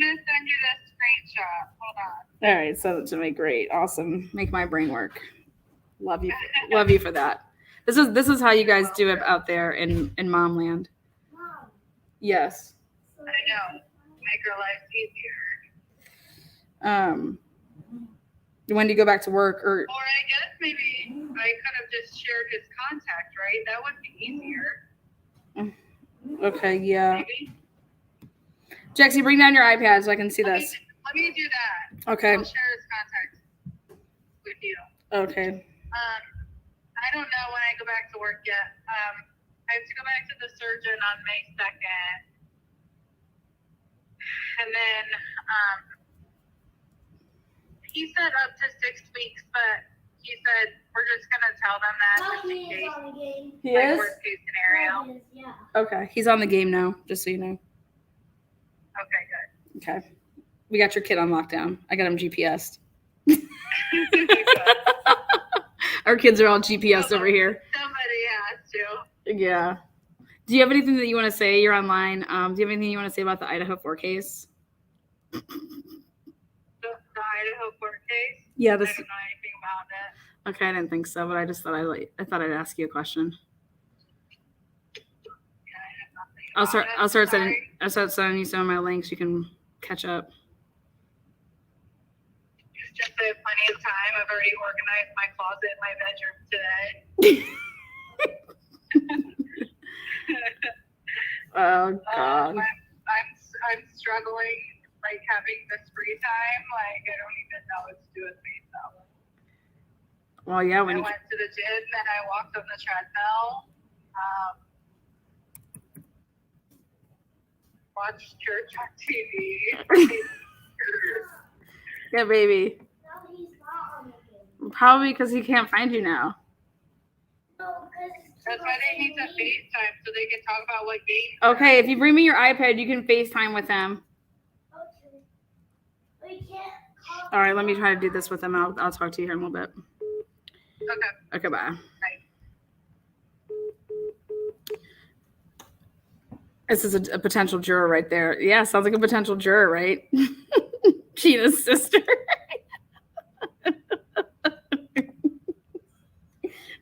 send you this screenshot. Hold on. All right, send it to me. Great, awesome. Make my brain work. Love you, love you for that. This is how you guys do it out there in Momland. Mom. Yes. I know. Make our life easier. When do you go back to work? Or I guess maybe I could have just shared his contact, right? That would be easier. okay, yeah. Maybe. Jaxie, bring down your iPad so I can see this. Let me do that. Okay. I'll share his contact with you. Okay. I don't know when I go back to work yet. I have to go back to the surgeon on May 2nd. And then he said up to 6 weeks, but he said we're just going to tell them that No, just in he is case. on the game. He Like, is? worst case scenario. He is, yeah. Okay. He's on the game now, just so you know. Okay, good. Okay. We got your kid on lockdown. I got him GPS'd. Our kids are all GPS over here. Somebody has to. Yeah. Do you have anything that you want to say? You're online. Do you have anything you want to say about the Idaho4 case? The Idaho court case? Yeah, I this. don't know anything about it. Okay, I didn't think so, but I just thought I'd ask you a question. Yeah, I have nothing about it. I'll start sending you some of my links. You can catch up. Just I have plenty of time. I've already organized my closet in my bedroom today. Oh God. I'm struggling, like having this free time. Like I don't even know what to do with myself. Well, yeah. I went to the gym and I walked on the treadmill. Watched church on TV. Yeah, baby. No, he's not on the game. Probably because he can't find you now. No, because That's why they need to FaceTime so they can talk about what game. Okay, if you bring me your iPad, you can FaceTime with him. Okay. We can't call. All right, let me try to do this with him. I'll talk to you here in a little bit. Okay. Okay, bye. This is a potential juror right there. Yeah, sounds like a potential juror, right? Gina's sister.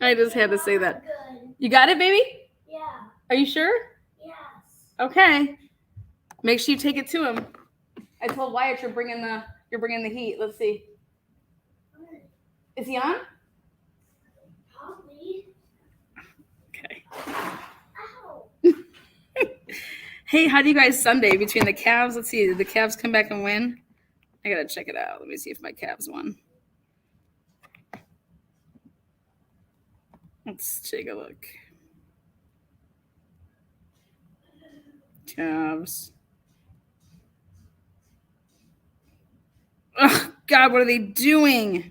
I just had to say that. Good. You got it, baby? Yeah. Are you sure? Yes. Okay. Make sure you take it to him. I told Wyatt you're bringing the heat. Let's see. Is he on? Probably. Okay. Ow. Hey, how do you guys Sunday between the Cavs? Let's see. Did the Cavs come back and win? I gotta check it out. Let me see if my Cavs won. Let's take a look. Cavs. Oh, God, what are they doing? Look,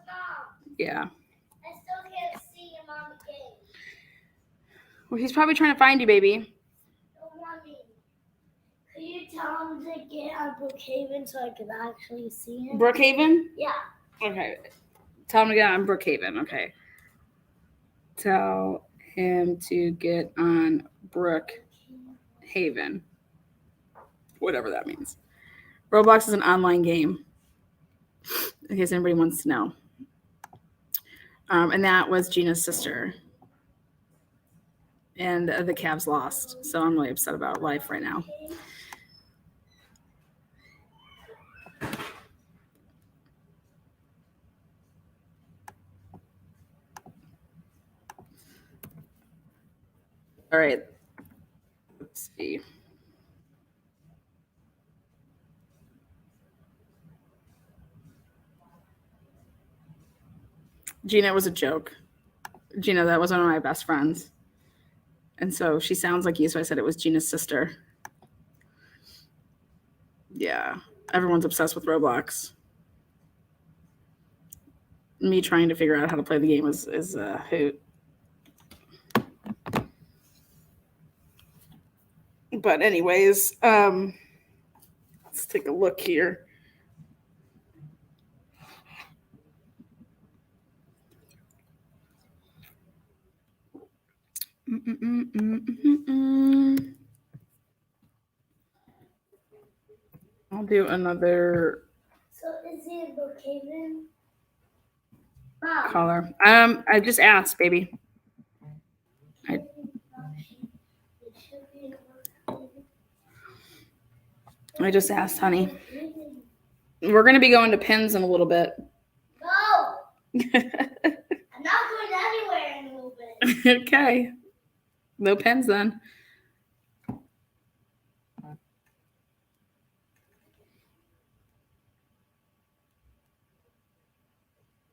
Mom. Yeah. I still can't see him on the game. Well, he's probably trying to find you, baby. No, Mommy. Could you tell him to get on Brookhaven so I can actually see him? Brookhaven? Yeah. Okay. Tell him to get on Brookhaven. Okay. Tell him to get on Brookhaven. Whatever that means. Roblox is an online game, in case anybody wants to know. And that was Gina's sister. And the Cavs lost, so I'm really upset about life right now. All right. Let's see. Gina was a joke. Gina, that was one of my best friends. And so she sounds like you, so I said it was Gina's sister. Yeah. Everyone's obsessed with Roblox. Me trying to figure out how to play the game is a hoot. But anyways, let's take a look here. I'll do another So is he in Brookhaven? caller. I just asked, baby. I just asked, honey. We're gonna be going to Pins in a little bit. No! I'm not going anywhere in a little bit. Okay. No Pins then.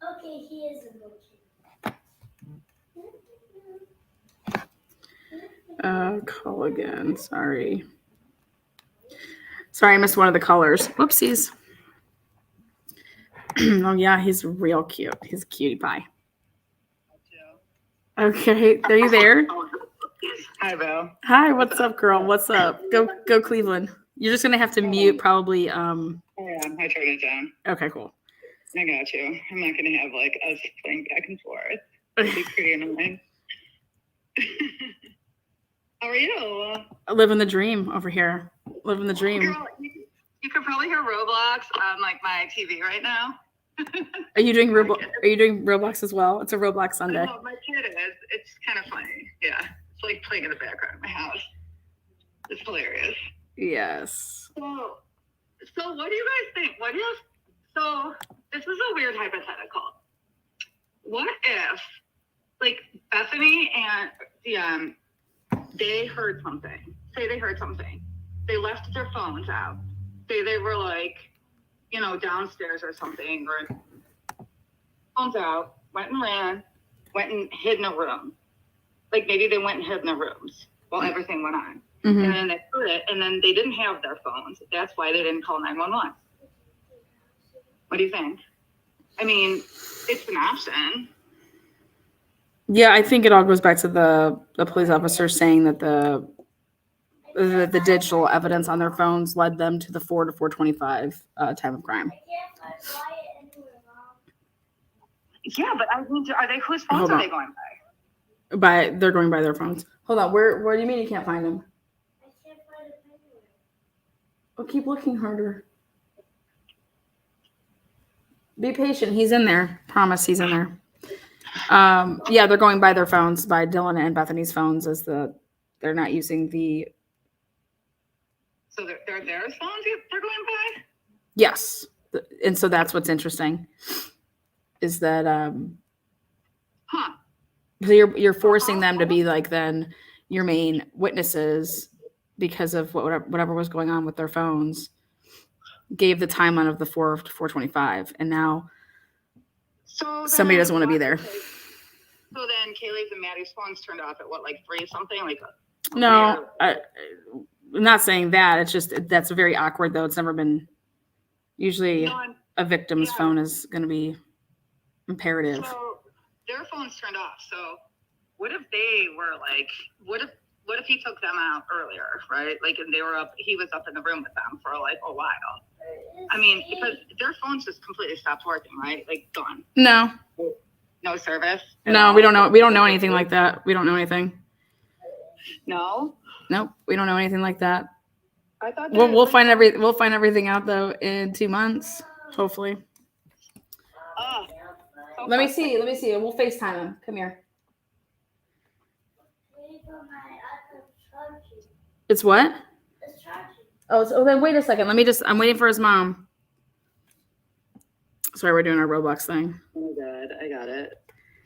Okay, he is in Brookhaven. Call again. Sorry. Sorry, I missed one of the colors. Whoopsies. Oh, yeah, he's real cute. He's a cutie pie. Okay, are you there? Hi, Val. Hi, what's up, girl? What's up? Go Cleveland. You're just gonna have to mute probably. I am. I turned it down. Okay, cool. I got you. I'm not gonna have like us playing back and forth. It'd be pretty annoying. How are you? Living the dream over here. Living the dream. Girl, you could probably hear Roblox on like my TV right now. Are you doing Roblox? Are you doing Roblox as well? It's a Roblox Sunday. Oh, my kid is. It's kind of funny. Yeah, it's like playing in the background of my house. It's hilarious. Yes. So what do you guys think? So this is a weird hypothetical. What if, like, Bethany and they heard something. Say they heard something. They left their phones out. Say they were like, you know, downstairs or something, or phones out, went and hid in a room. Like maybe they went and hid in their rooms while everything went on. Mm-hmm. And then they heard it, and then they didn't have their phones. That's why they didn't call 911. What do you think? I mean, it's an option. Yeah, I think it all goes back to the police officer saying that the digital evidence on their phones led them to the 4 to 425 time of crime. Yeah, but I mean, are they whose phones are they going by? They're going by their phones. Hold on, where do you mean you can't find them? I can't find him anywhere. Well, keep looking harder. Be patient. He's in there. Promise, he's in there. Yeah, they're going by their phones, by Dylan and Bethany's phones, they're not using the. So they're their phones they're going by? Yes, and so that's what's interesting, is that so you're forcing them to be like then your main witnesses because of whatever was going on with their phones. Gave the timeline of the 4 to 425, and now somebody doesn't want to be there. So then Kaylee's and Maddie's phones turned off at what, like 3 something? Like no, I'm not saying that. It's just that's very awkward though. It's never been. Usually, a victim's phone is going to be imperative. So their phones turned off. So what if they were like? What if he took them out earlier, right? Like, and he was up in the room with them for like a while. I mean, because their phones just completely stopped working, right? Like gone. No service. No, we don't know. We don't know anything like that. We don't know anything. No. Nope. We don't know anything like that. I thought We'll find everything out though in 2 months, hopefully. Oh, so Let me frustrating. see. We'll FaceTime him. Come here. It's what? It's charging. Oh, then wait a second. I'm waiting for his mom. Sorry, we're doing our Roblox thing. Oh, good. I got it.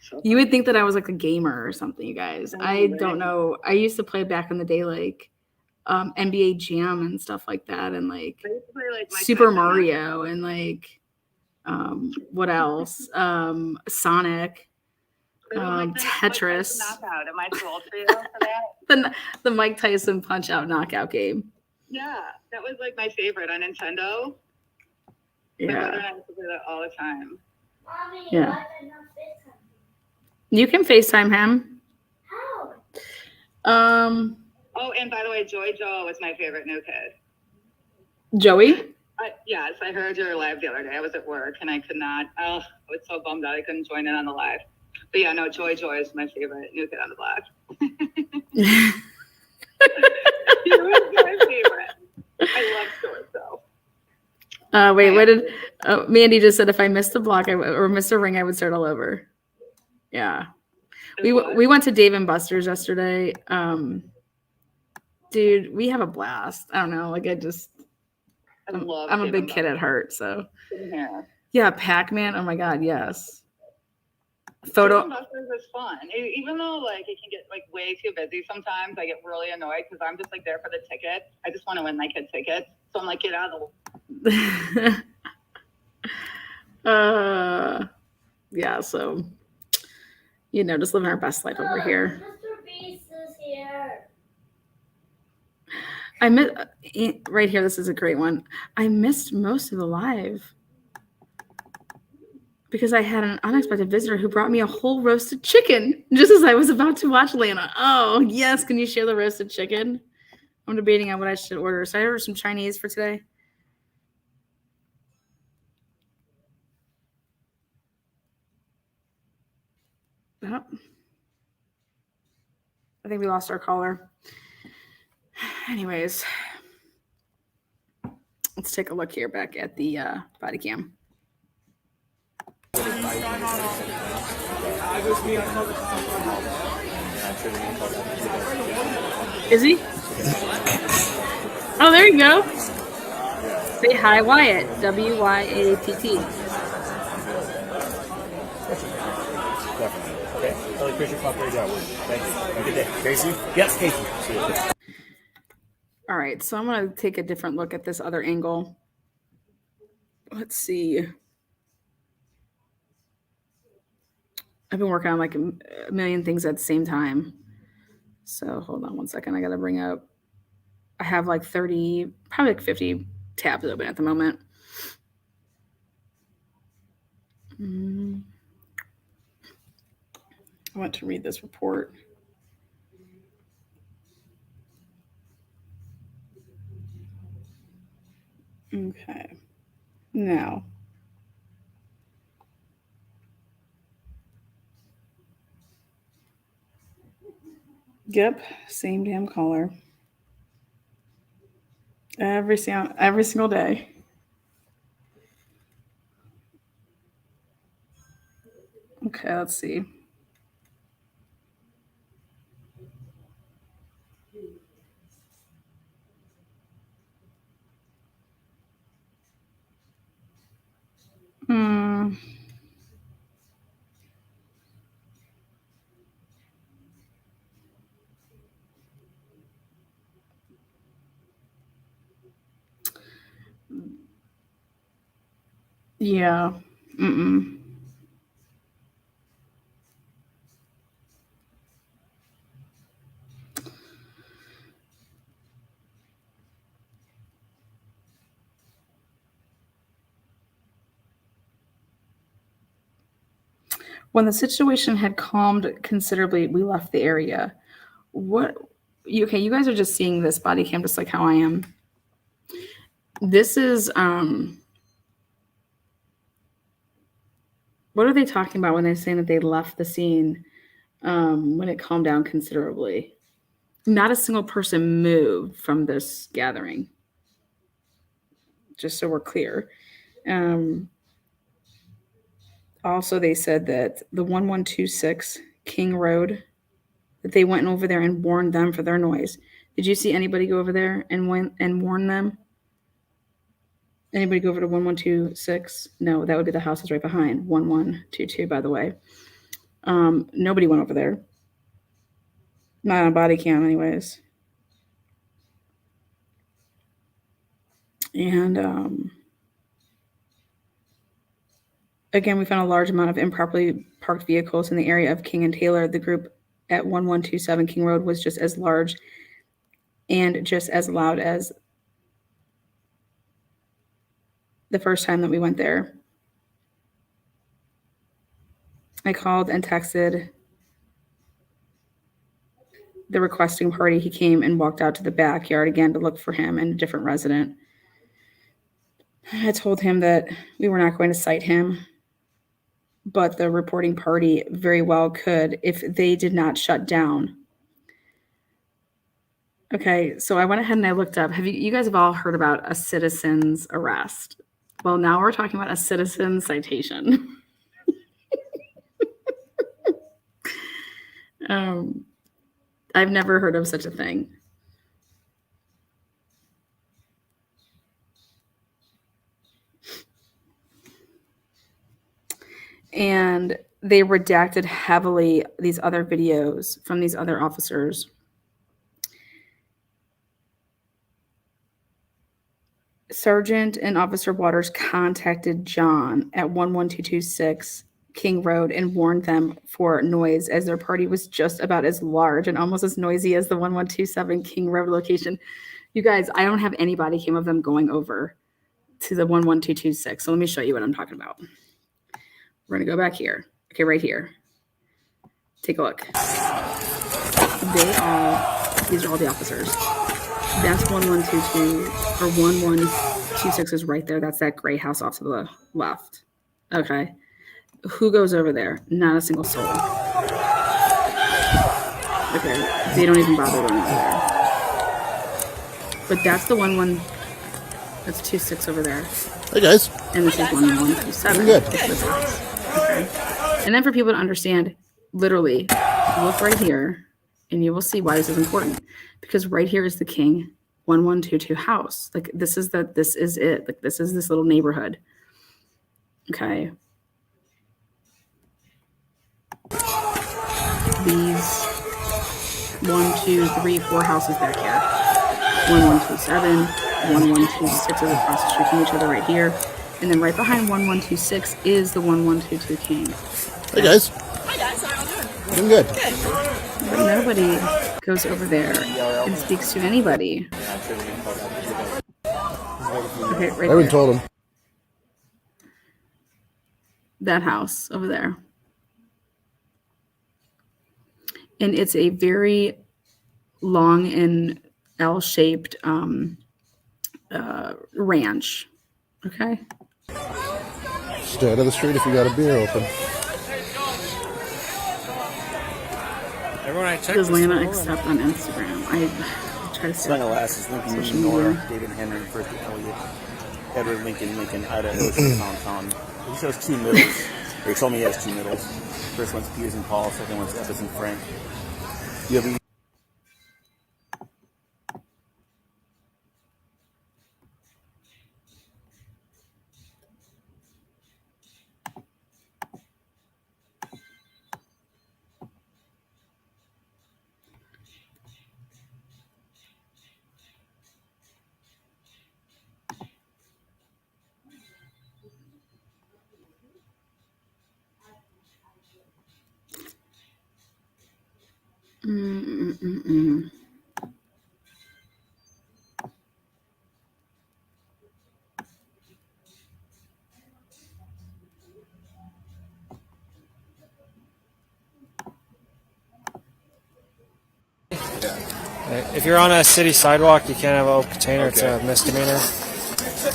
So You would think that I was like a gamer or something, you guys. I don't know. I used to play back in the day, like NBA Jam and stuff like that, and like I used to play, like, Mike Super Tyson. Mario and like what else? Sonic, Tetris. Knockout. Am I too old for you for that? The Mike Tyson Punch Out knockout game. Yeah, that was like my favorite on Nintendo. My brother and I used to play that all the time. Mommy, Yeah. why did I not FaceTime? You can FaceTime him. How? Oh, and by the way, Joy Joe was my favorite new kid. Joey? Yes, I heard your live the other day. I was at work and I could not. Oh, I was so bummed out I couldn't join in on the live. But yeah, no, Joy is my favorite new kid on the block. He was my favorite. I love Joy so. Wait, what did Mandy just said? If I missed a block or missed a ring, I would start all over. Yeah, we went to Dave and Buster's yesterday. Dude, we have a blast. I don't know, like I'm a big kid at heart, so yeah. Pac-Man. Oh my god, yes. Photo. Busters is fun, even though like it can get like way too busy sometimes. I get really annoyed because I'm just like there for the ticket. I just want to win my kid tickets, so I'm like, get out of the yeah, so just living our best life over here. Mr. Beast is here. I missed right here. This is a great one. I missed most of the live because I had an unexpected visitor who brought me a whole roasted chicken just as I was about to watch Lana. Oh, yes. Can you share the roasted chicken? I'm debating on what I should order. So I ordered some Chinese for today. Oh. I think we lost our caller. Anyways, let's take a look here back at the body cam. Is he? Oh, there you go. Say hi, Wyatt. W-Y-A-T-T. Definitely. Okay. Really appreciate your cooperation. Thank you. Have a good day. Casey? Yes, Casey. See you. All right, so I'm going to take a different look at this other angle. Let's see. I've been working on like a million things at the same time. So hold on one second. I got to bring up. I have like 30, probably like 50 tabs open at the moment. I want to read this report. Okay. Now. Yep, same damn caller. Every single day. Okay, let's see. Yeah. When the situation had calmed considerably, we left the area. You guys are just seeing this body cam just like how I am. This is what are they talking about when they're saying that they left the scene when it calmed down considerably? Not a single person moved from this gathering. just so we're clear. Also, they said that the 1126 King Road, that they went over there and warned them for their noise. Did you see anybody go over there and warn them? Anybody go over to 1126? No, that would be the houses right behind 1122, by the way. Nobody went over there. Not on a body cam, anyways. And again, we found a large amount of improperly parked vehicles in the area of King and Taylor. The group at 1127 King Road was just as large and just as loud as the first time that we went there. I called and texted the requesting party. He came and walked out to the backyard again to look for him and a different resident. I told him that we were not going to cite him, but the reporting party very well could if they did not shut down. Okay, so I went ahead and I looked up. You guys have all heard about a citizen's arrest? Well, now we're talking about a citizen citation. I've never heard of such a thing. And they redacted heavily these other videos from these other officers. Sergeant and Officer Waters contacted John at 11226 King Road and warned them for noise, as their party was just about as large and almost as noisy as the 1127 King Road location. You guys, I don't have any body cam of them going over to the 11226. So let me show you what I'm talking about. We're going to go back here. Okay, right here. Take a look. These are all the officers. That's 1122 or 1126 is right there. That's that gray house off to the left. Okay. Who goes over there? Not a single soul. Okay. They don't even bother going over there. But that's the that's 26 over there. Hey guys. And this is 1127. Good. It's this house. Okay. And then for people to understand, literally, look right here, and you will see why this is important. Because right here is the King 1122 house. Like this is it. Like this is this little neighborhood. Okay. These 1, 2, 3, 4 houses back here. 1127, 1126 is across the street from each other right here. And then right behind 1126 is the 1122 King. Hey guys. Hi guys, how are you doing? Doing good. But nobody goes over there and speaks to anybody. Okay, right I already there. told him. That house over there. And it's a very long and L-shaped ranch. Okay. Stay out of the street if you got a beer open. Everyone I checked. Does Lana accept on Instagram? I try to say Sunglasses, Lincoln, social Nora, media. David Henry, Berkeley, Elliott, Edward, Lincoln, Idaho, Tom. He shows 2 middles. Or he told me he has 2 middles. First one's Peters and Paul, second one's Evans and Frank. You have If you're on a city sidewalk, you can't have an open container. It's a misdemeanor.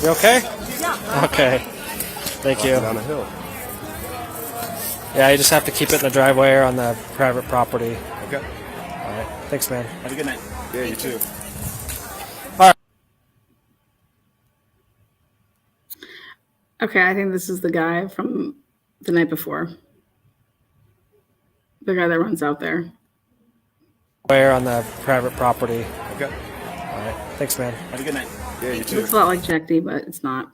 You okay? Yeah. Okay. Thank you. Down a hill. Yeah, you just have to keep it in the driveway or on the private property. Okay. All right. Thanks, man. Have a good night. Yeah, you too. Okay, I think this is the guy from the night before. The guy that runs out there. Where on the private property. Okay. All right. Thanks, man. Have a good night. Yeah, you It too. looks a lot like Jack D, but it's not.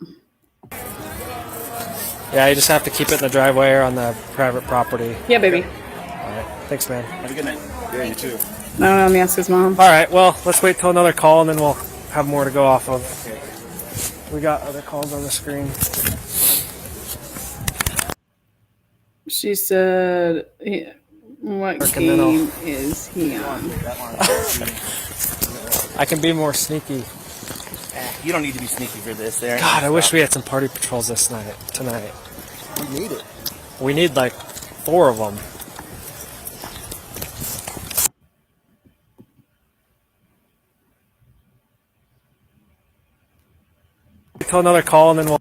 Yeah, you just have to keep it in the driveway or on the private property. Yeah, baby. All right. Thanks, man. Have a good night. Yeah, you too. No, let me ask his mom. All right. Well, let's wait till another call, and then we'll have more to go off of. We got other calls on the screen. She said, what game is he on? I can be more sneaky. You don't need to be sneaky for this. There. God, I wish we had some party patrols tonight. We need it. We need like 4 of them. Till another call, and then we'll.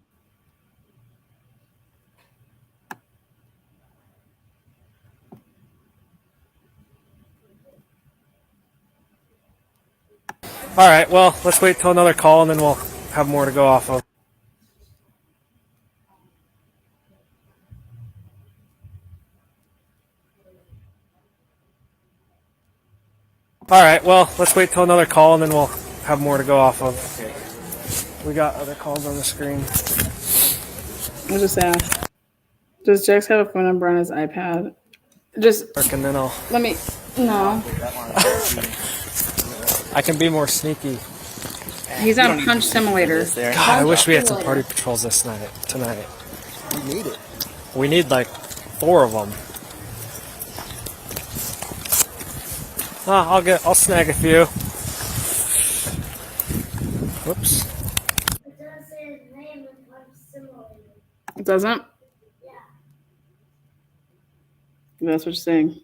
All right. Well, let's wait till another call, and then we'll have more to go off of. All right. Well, let's wait till another call, and then we'll have more to go off of. We got other calls on the screen. I'll just ask. Does Jax have a phone number on his iPad? Just. And then I'll. Let me. No. I can be more sneaky. He's on Punch Simulator. God, I wish we had some party patrols tonight. We need it. We need like 4 of them. I'll snag a few. Whoops. It does say his name in Punch Simulator. It doesn't? Yeah. That's what you're saying.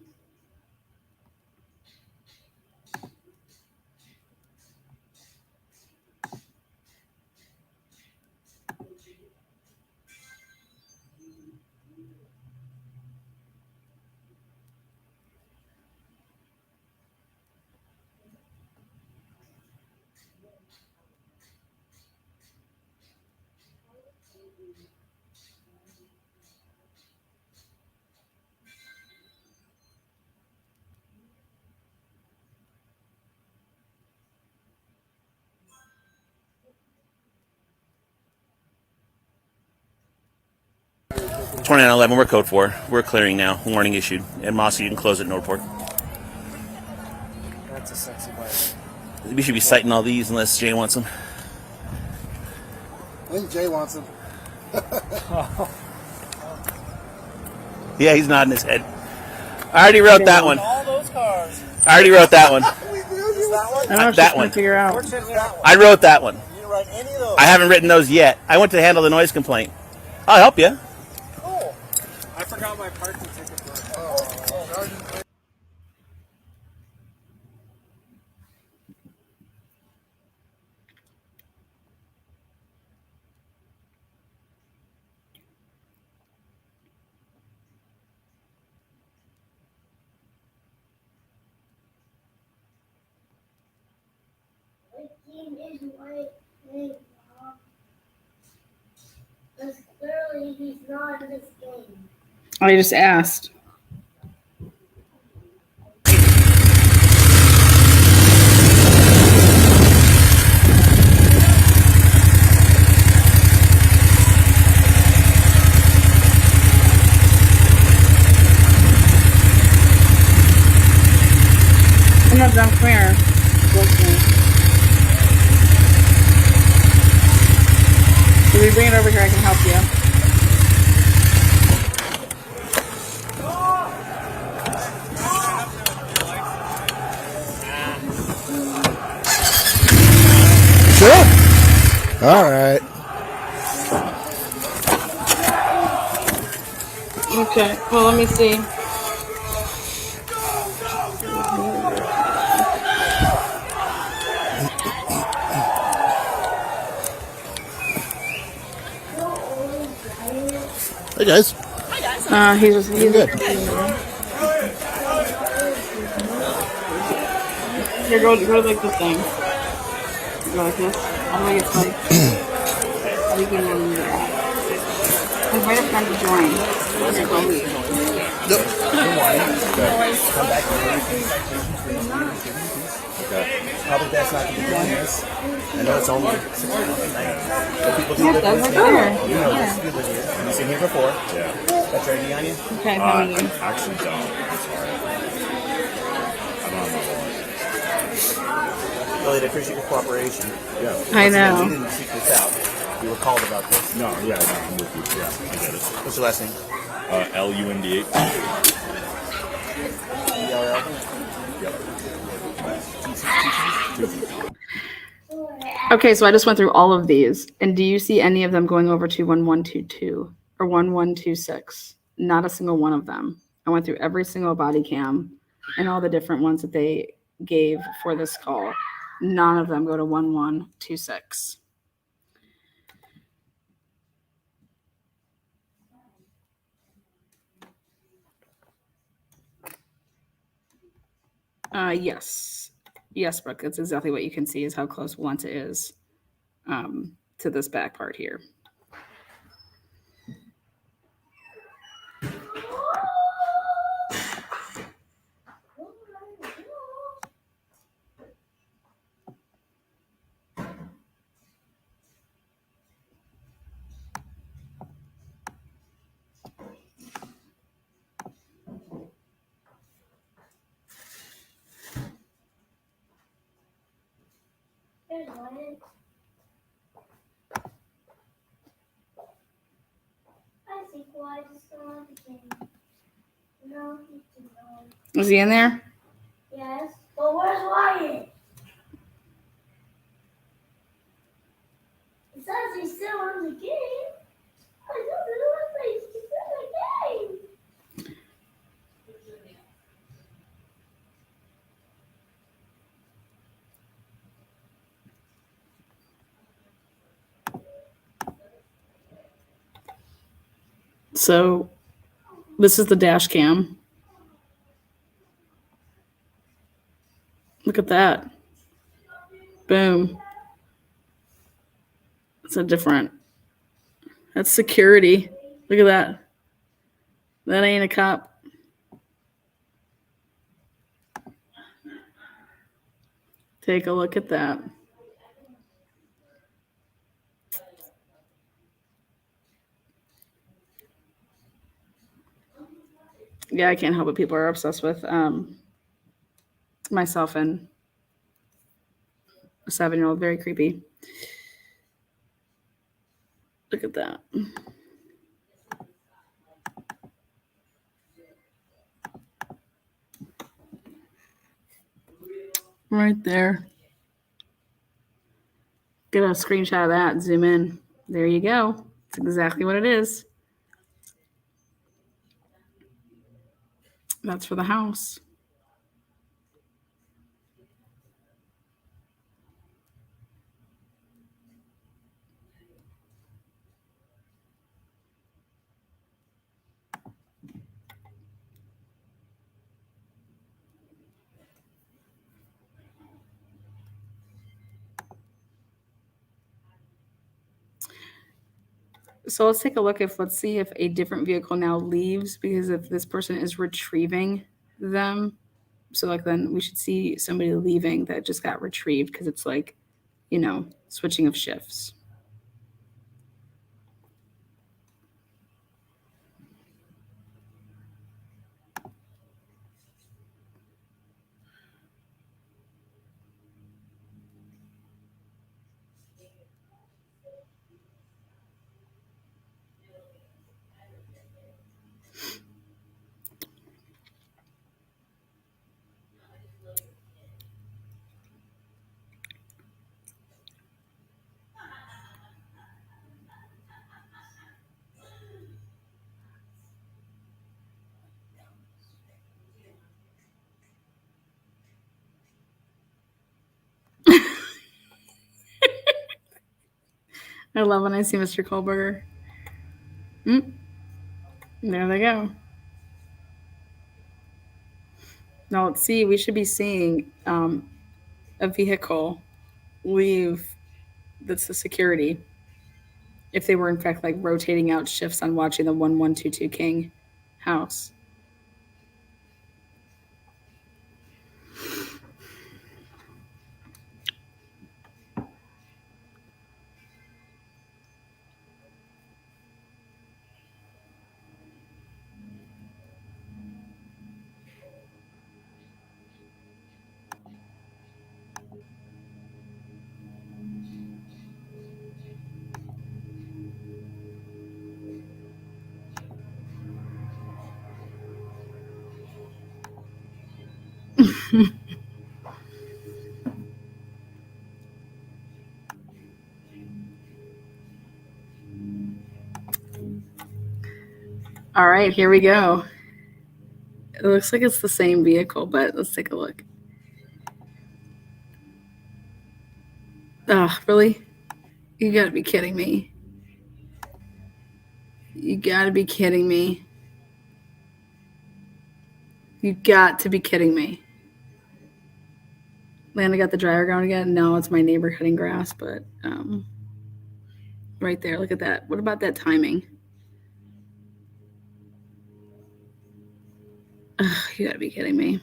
It's 2911. We're code 4. We're clearing now. Warning issued. And Mossy, you can close at Northport. That's a sexy bike. We should be citing all these unless Jay wants them. I think Jay wants them. Yeah, he's nodding his head. I already wrote that one. All those cars. I already wrote that one. Is that one? I don't know, That she's one. trying to figure out. Fortunately, that one. I wrote that one. You didn't write any of those. I haven't written those yet. I went to handle the noise complaint. I'll help you. Cool. I forgot my parking ticket. What game is White name, Mom? Because clearly he's not in this game. I just asked. I'm not done. Come here. If we bring it over here, I can help you. Sure. All right. Okay. Well, let me see. Hey guys. He's good. Here, go like this thing. Go like this. How do I get some? How do you get one in there? Invite a friend to join. Come back probably best not to be doing this. I know it's only 6 o'clock at night. But people do live in this neighborhood. You know this. You live here. Have you seen here before? Yeah. That's right behind you? Okay, how are you? I actually don't. I'm sorry. I don't have my wallet. Really, I appreciate your cooperation. Yeah. I know. You didn't seek this out. You were called about this. No, yeah, I'm with you. Yeah, I get it. What's your last name? LUNDH. Okay, so I just went through all of these. And do you see any of them going over to 1122 or 1126? Not a single one of them. I went through every single body cam and all the different ones that they gave for this call. None of them go to 1126. Yes. Yes, Brooke, that's exactly what you can see is how close Walenta is to this back part here. Is he in there? Yes. But where's Wyatt? It says he's still in the game. I don't know if he's still in the game. So this is the dash cam. Look at that. Boom. It's a different. That's security. Look at that. That ain't a cop. Take a look at that. Yeah, I can't help it. People are obsessed with myself and a 7-year-old. Very creepy. Look at that. Right there. Get a screenshot of that. Zoom in. There you go. It's exactly what it is. That's for the house. So let's take a look let's see if a different vehicle now leaves, because if this person is retrieving them, so like then we should see somebody leaving that just got retrieved, because it's like, switching of shifts. I love when I see Mr. Kohberger. There they go. Now let's see. We should be seeing a vehicle leave. That's the security. if they were in fact like rotating out shifts on watching the 1122 King house. All right, here we go. It looks like it's the same vehicle, but let's take a look. Oh, really? You gotta be kidding me. You gotta be kidding me. You got to be kidding me. Lana got the dryer going again. No, it's my neighbor cutting grass, but right there, look at that. What about that timing? Ugh, you gotta be kidding me.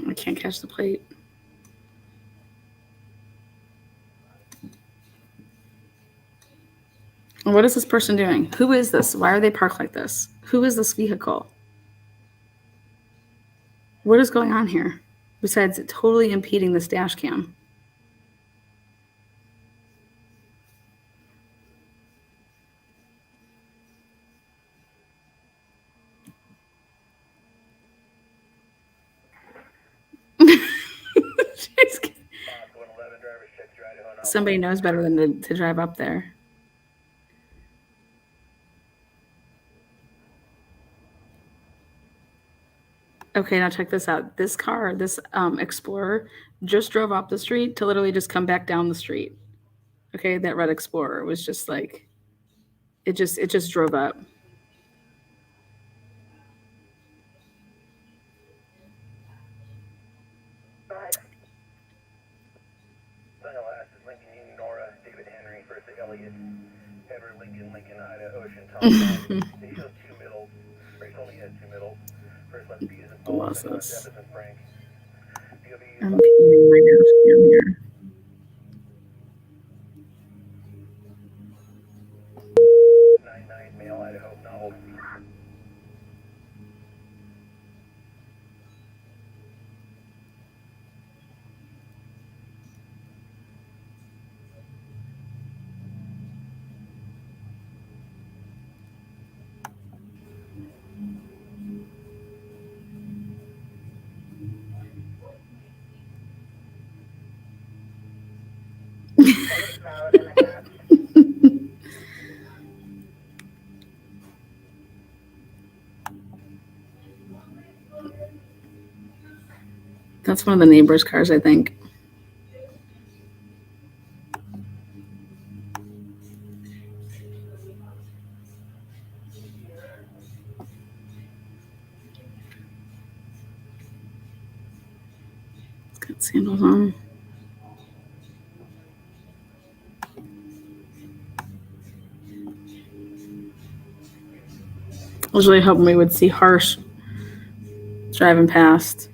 I can't catch the plate. What is this person doing? Who is this? Why are they parked like this? Who is this vehicle? What is going on here? Besides it totally impeding this dash cam. Somebody knows better than to drive up there. Okay, now check this out. This car, this Explorer, just drove up the street to literally just come back down the street. Okay, that red Explorer was just like, it just drove up. Edward Lincoln, Idaho, Tom. He shows two middles. He told me he had two middles. First one's Peterson Paul, second one's Jefferson Frank. I'm peeing my dash cam here. Male Idaho novel. That's one of the neighbor's cars, I think. It's got sandals on. I was really hoping we would see Harsh driving past.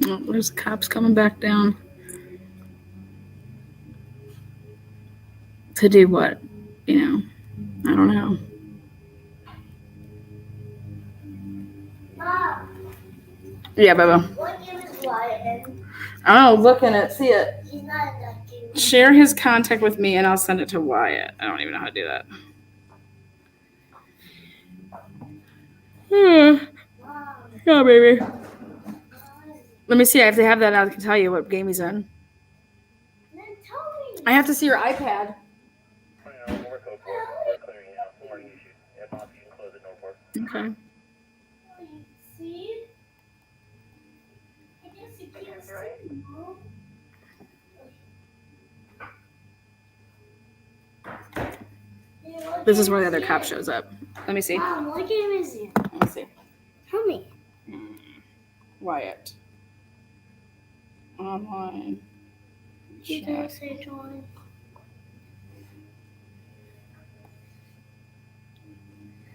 Oh, there's cops coming back down. To do what? You know, I don't know. Mom, Yeah, Bubba. what game is Wyatt in? Oh, look in it. See it. He's not in that game. Share his contact with me and I'll send it to Wyatt. I don't even know how to do that. Yeah, baby. Let me see. I have to have that. I can tell you what game he's in. Then tell me. I have to see your iPad. Okay. See? I guess you can't see, Mom. This is where the other cop shows up. Let me see. Mom, what game is it? Let me see. Tell me. Wyatt. Online. You Chat. didn't say join.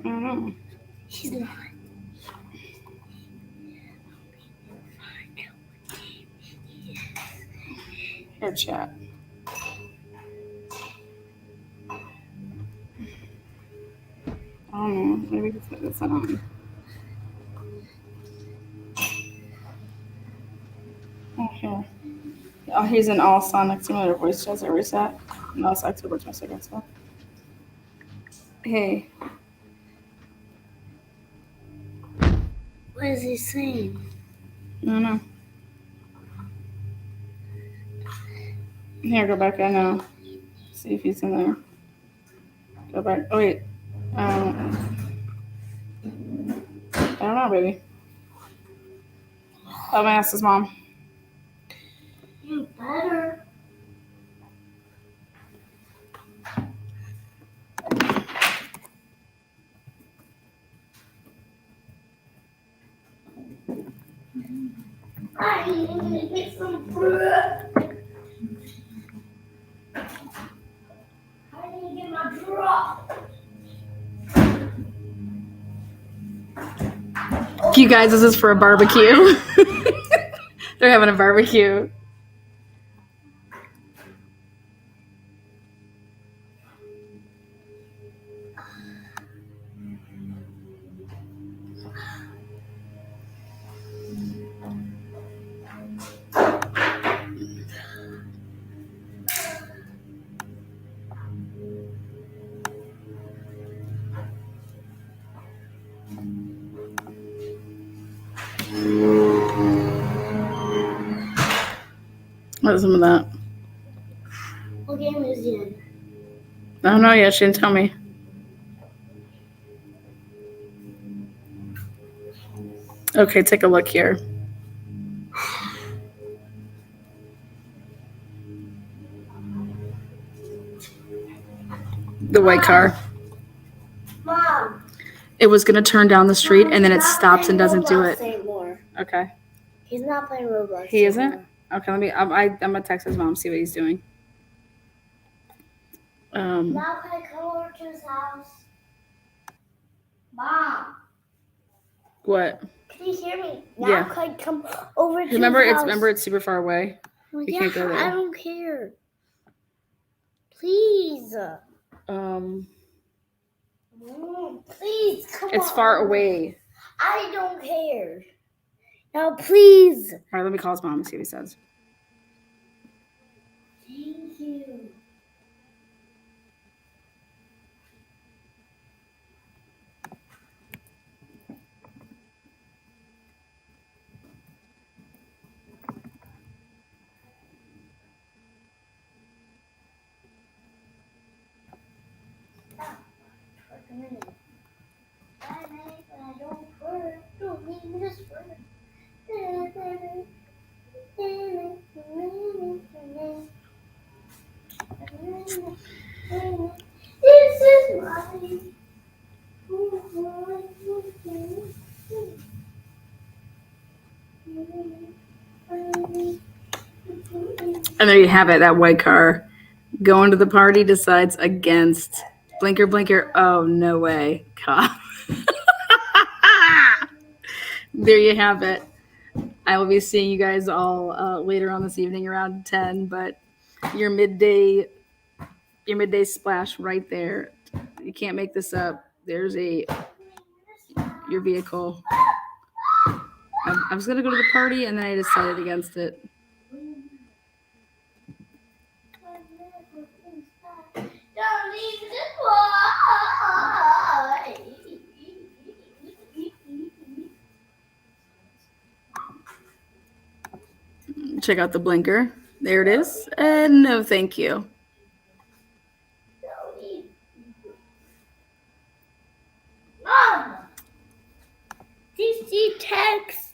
I don't know. He's not. Or chat. I don't know. Maybe that's not on. Okay. Oh, he's in all Sonic Simulator voice chat. Reset. No, it's October 22nd. So. Hey. What is he saying? I don't know. Here, go back in now. See if he's in there. Go back. Oh, wait. I don't know, baby. I'm gonna ask his mom. You better. I need to get some bread. I need to get my drop. You guys, this is for a barbecue. They're having a barbecue. What is some of that? What game is he in? I don't know yet. She didn't tell me. Okay, take a look here. The white car. Mom. It was going to turn down the street, and then it stops and doesn't do it. Anymore. Okay. He's not playing Roblox. He isn't? anymore. Okay, let me. I'm gonna text his mom, see what he's doing. Now can I come over to his house? Mom. What? Can you hear me? Now Yeah. can I come over to Remember, his house? it's super far away. Well, We yeah, can't go there. I don't care. Please. Please, come on. It's far away. I don't care. Now, please. All right, let me call his mom and see what he says. Thank you. A minute. I don't work. Don't need this work. This is mine. And there you have it. That white car going to the party decides against blinker, blinker. Oh, no way, cop. There you have it. I will be seeing you guys all later on this evening around 10. But your midday splash right there. You can't make this up. There's your vehicle. I was gonna go to the party and then I decided against it. Don't need this one. Check out the blinker. There it is. And no, thank you. see text